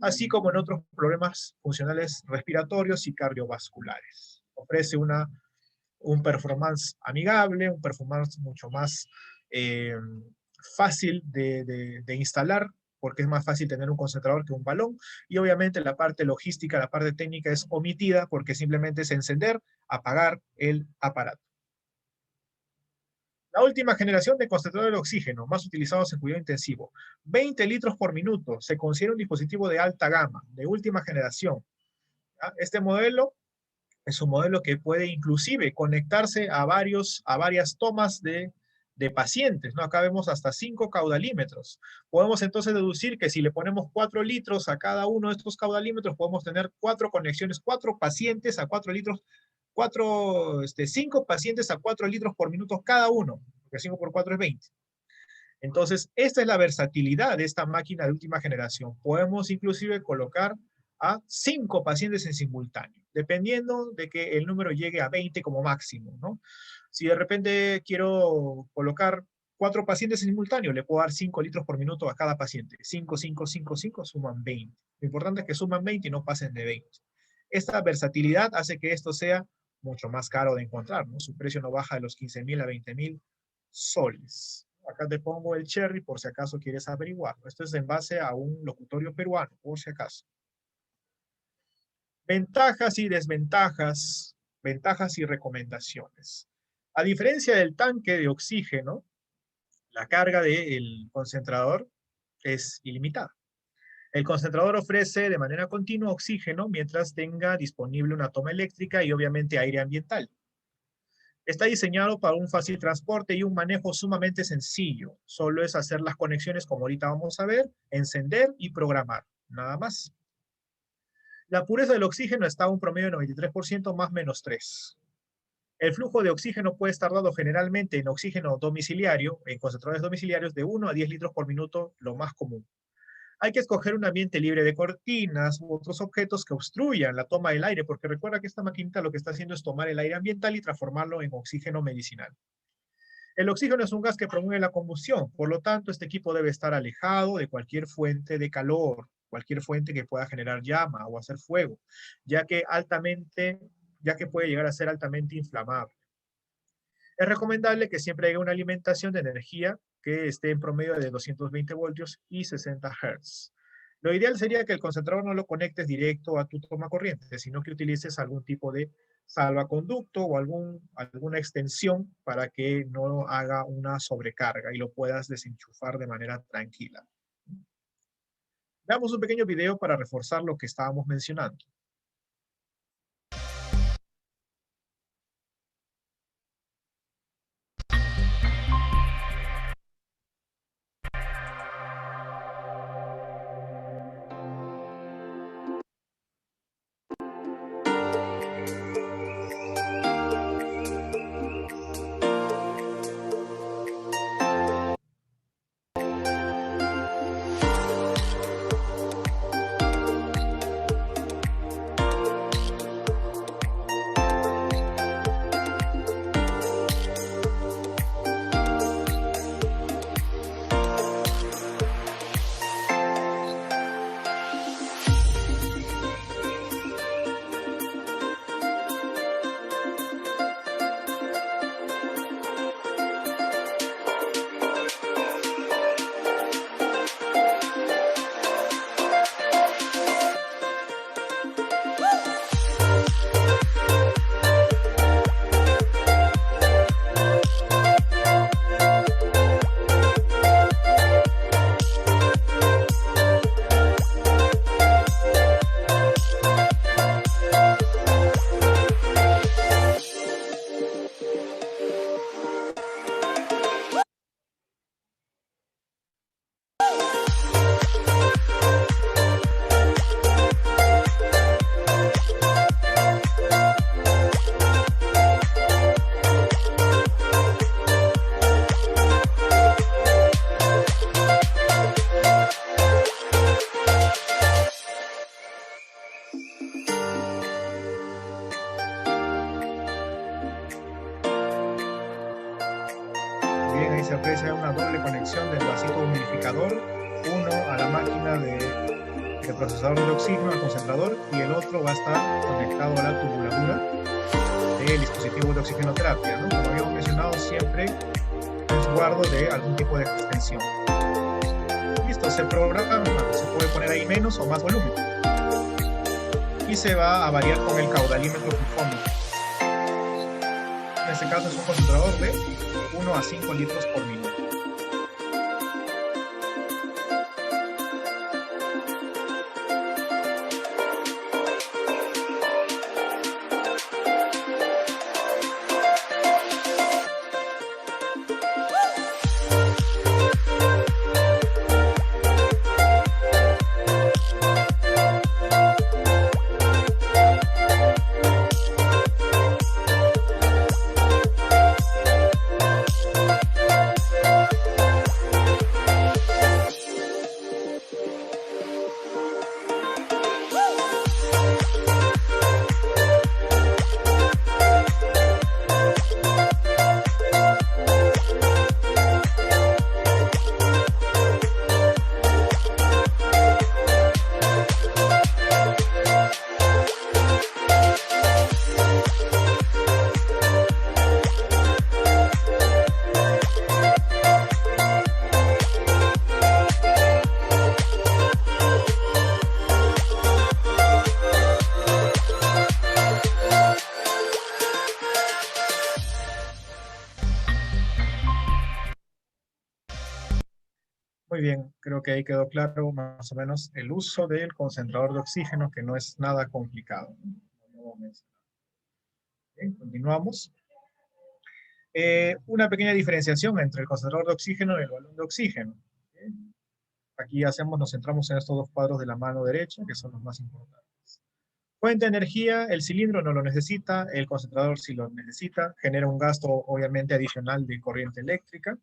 así como en otros problemas funcionales respiratorios y cardiovasculares. Ofrece un performance amigable, un performance mucho más fácil de instalar, porque es más fácil tener un concentrador que un balón, y obviamente la parte logística, la parte técnica es omitida, porque simplemente es encender, apagar el aparato. La última generación de concentradores de oxígeno, más utilizados en cuidado intensivo. 20 litros por minuto, se considera un dispositivo de alta gama, de última generación. ¿Ya? Este modelo es un modelo que puede inclusive conectarse a varias tomas de pacientes, ¿no? Acá vemos hasta 5 caudalímetros. Podemos entonces deducir que si le ponemos 4 litros a cada uno de estos caudalímetros, podemos tener 4 conexiones, 4 pacientes a 4 litros, 5 pacientes a 4 litros por minuto cada uno, porque 5 por 4 es 20. Entonces, esta es la versatilidad de esta máquina de última generación. Podemos inclusive colocar a 5 pacientes en simultáneo, dependiendo de que el número llegue a 20 como máximo, ¿no? Si de repente quiero colocar 4 pacientes en simultáneo, le puedo dar 5 litros por minuto a cada paciente. 5, 5, 5, 5 suman 20. Lo importante es que suman 20 y no pasen de 20. Esta versatilidad hace que esto sea mucho más caro de encontrar, ¿no? Su precio no baja de los 15.000 a 20.000 soles. Acá te pongo el cherry por si acaso quieres averiguar. Esto es en base a un locutorio peruano, por si acaso. Ventajas y desventajas, ventajas y recomendaciones. A diferencia del tanque de oxígeno, la carga del concentrador es ilimitada. El concentrador ofrece de manera continua oxígeno mientras tenga disponible una toma eléctrica y obviamente aire ambiental. Está diseñado para un fácil transporte y un manejo sumamente sencillo. Solo es hacer las conexiones como ahorita vamos a ver, encender y programar, nada más. La pureza del oxígeno está a un promedio de 93% más menos 3. El flujo de oxígeno puede estar dado generalmente en oxígeno domiciliario, en concentradores domiciliarios, de 1 a 10 litros por minuto, lo más común. Hay que escoger un ambiente libre de cortinas u otros objetos que obstruyan la toma del aire, porque recuerda que esta maquinita lo que está haciendo es tomar el aire ambiental y transformarlo en oxígeno medicinal. El oxígeno es un gas que promueve la combustión, por lo tanto, este equipo debe estar alejado de cualquier fuente de calor, cualquier fuente que pueda generar llama o hacer fuego, ya que puede llegar a ser altamente inflamable. Es recomendable que siempre haya una alimentación de energía que esté en promedio de 220 voltios y 60 Hz. Lo ideal sería que el concentrador no lo conectes directo a tu toma corriente, sino que utilices algún tipo de salvaconducto o alguna extensión para que no haga una sobrecarga y lo puedas desenchufar de manera tranquila. Veamos un pequeño video para reforzar lo que estábamos mencionando. aplicador, uno a la máquina de procesador de oxígeno, al concentrador, y el otro va a estar conectado a la tubuladura del dispositivo de oxigenoterapia, ¿no? Como habíamos mencionado, siempre resguardo de algún tipo de extensión. Listo, se programa, se puede poner ahí menos o más volumen. Y se va a variar con el caudalímetro flujómetro. En este caso es un concentrador de 1 a 5 litros por minuto. Muy bien, creo que ahí quedó claro más o menos el uso del concentrador de oxígeno, que no es nada complicado. Bien, continuamos. Una pequeña diferenciación entre el concentrador de oxígeno y el balón de oxígeno. Aquí nos centramos en estos dos cuadros de la mano derecha, que son los más importantes. Fuente de energía, el cilindro no lo necesita, el concentrador sí lo necesita, genera un gasto obviamente adicional de corriente eléctrica.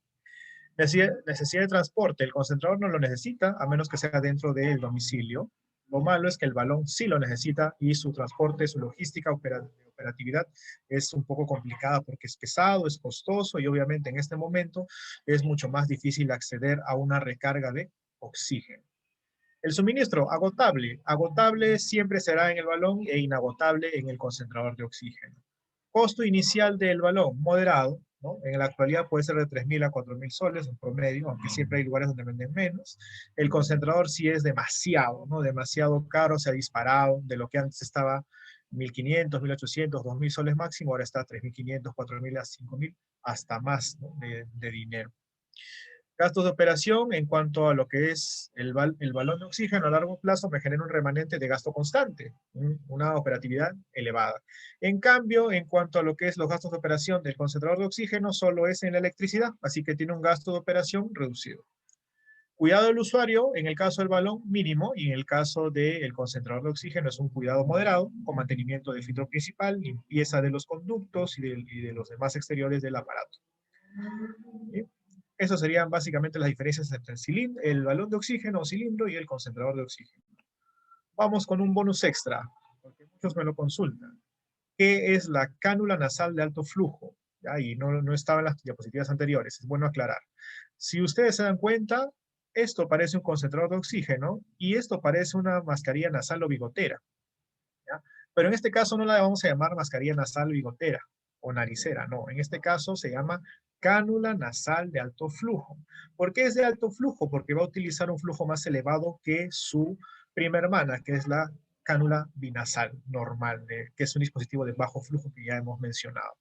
Necesidad de transporte, el concentrador no lo necesita, a menos que sea dentro del domicilio. Lo malo es que el balón sí lo necesita y su transporte, su logística, operatividad es un poco complicada porque es pesado, es costoso y obviamente en este momento es mucho más difícil acceder a una recarga de oxígeno. El suministro, agotable. Agotable siempre será en el balón e inagotable en el concentrador de oxígeno. Costo inicial del balón, moderado, ¿no? En la actualidad puede ser de 3.000 a 4.000 soles en promedio, aunque siempre hay lugares donde venden menos. El concentrador sí es demasiado, ¿no? Demasiado caro, se ha disparado de lo que antes estaba 1.500, 1.800, 2.000 soles máximo, ahora está 3.500, 4.000 a 5.000, hasta más, ¿no? de dinero. Gastos de operación, en cuanto a lo que es el balón de oxígeno a largo plazo, me genera un remanente de gasto constante, una operatividad elevada. En cambio, en cuanto a lo que es los gastos de operación del concentrador de oxígeno, solo es en la electricidad, así que tiene un gasto de operación reducido. Cuidado del usuario, en el caso del balón, mínimo, y en el caso del concentrador de oxígeno es un cuidado moderado, con mantenimiento del filtro principal, limpieza de los conductos y de los demás exteriores del aparato. ¿Sí? Esas serían básicamente las diferencias entre el balón de oxígeno o cilindro y el concentrador de oxígeno. Vamos con un bonus extra, porque muchos me lo consultan. ¿Qué es la cánula nasal de alto flujo? ¿Ya? Y no estaba en las diapositivas anteriores, es bueno aclarar. Si ustedes se dan cuenta, esto parece un concentrador de oxígeno y esto parece una mascarilla nasal o bigotera. ¿Ya? Pero en este caso no la vamos a llamar mascarilla nasal o bigotera o naricera, no. En este caso se llama cánula nasal de alto flujo. ¿Por qué es de alto flujo? Porque va a utilizar un flujo más elevado que su prima hermana, que es la cánula binasal normal, que es un dispositivo de bajo flujo que ya hemos mencionado.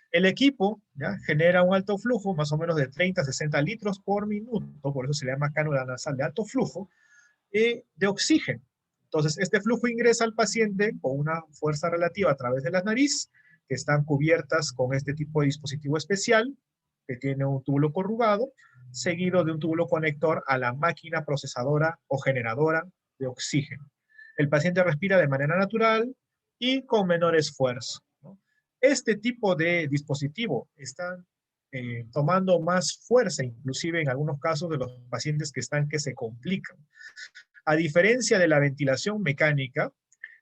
El equipo ¿ya? Genera un alto flujo, más o menos de 30 a 60 litros por minuto, por eso se le llama cánula nasal de alto flujo, de oxígeno. Entonces, este flujo ingresa al paciente con una fuerza relativa a través de la nariz, que están cubiertas con este tipo de dispositivo especial, que tiene un túbulo corrugado, seguido de un túbulo conector a la máquina procesadora o generadora de oxígeno. El paciente respira de manera natural y con menor esfuerzo, ¿no? Este tipo de dispositivo está tomando más fuerza, inclusive en algunos casos de los pacientes que se complican. A diferencia de la ventilación mecánica,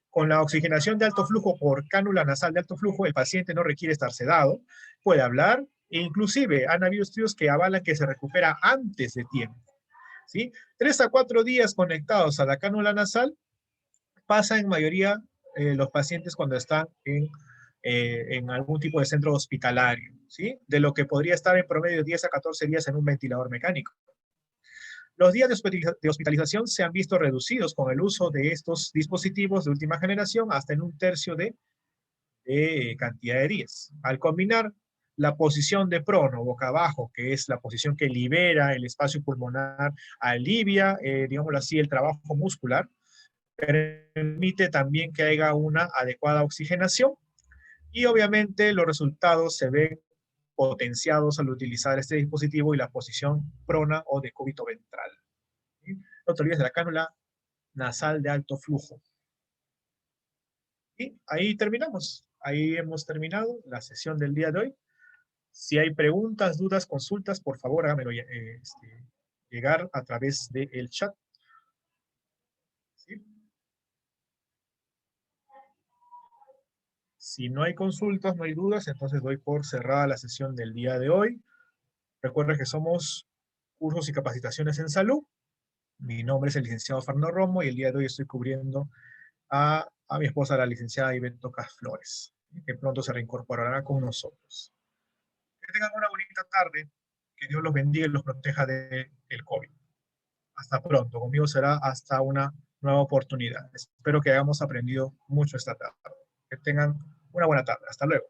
con la oxigenación de alto flujo por cánula nasal de alto flujo, el paciente no requiere estar sedado, puede hablar, e inclusive han habido estudios que avalan que se recupera antes de tiempo. ¿sí? 3 a 4 días conectados a la cánula nasal pasa en mayoría los pacientes cuando están en algún tipo de centro hospitalario, ¿sí? De lo que podría estar en promedio 10 a 14 días en un ventilador mecánico. Los días de hospitalización se han visto reducidos con el uso de estos dispositivos de última generación hasta en 1/3 de cantidad de días. Al combinar la posición de prono, boca abajo, que es la posición que libera el espacio pulmonar, alivia, digámoslo así, el trabajo muscular, permite también que haya una adecuada oxigenación y obviamente los resultados se ven potenciados al utilizar este dispositivo y la posición prona o decúbito ventral. ¿Sí? No te olvides de la cánula nasal de alto flujo. Y ahí terminamos. Ahí hemos terminado la sesión del día de hoy. Si hay preguntas, dudas, consultas, por favor háganmelo llegar a través del chat. ¿Sí? Si no hay consultas, no hay dudas, entonces doy por cerrada la sesión del día de hoy. Recuerden que somos cursos y capacitaciones en salud. Mi nombre es el licenciado Fernando Romo y el día de hoy estoy cubriendo a mi esposa, la licenciada Ivette Tocas Flores, que pronto se reincorporará con nosotros. Que tengan una bonita tarde, que Dios los bendiga y los proteja del COVID. Hasta pronto, conmigo será hasta una nueva oportunidad. Espero que hayamos aprendido mucho esta tarde. Que tengan una buena tarde. Hasta luego.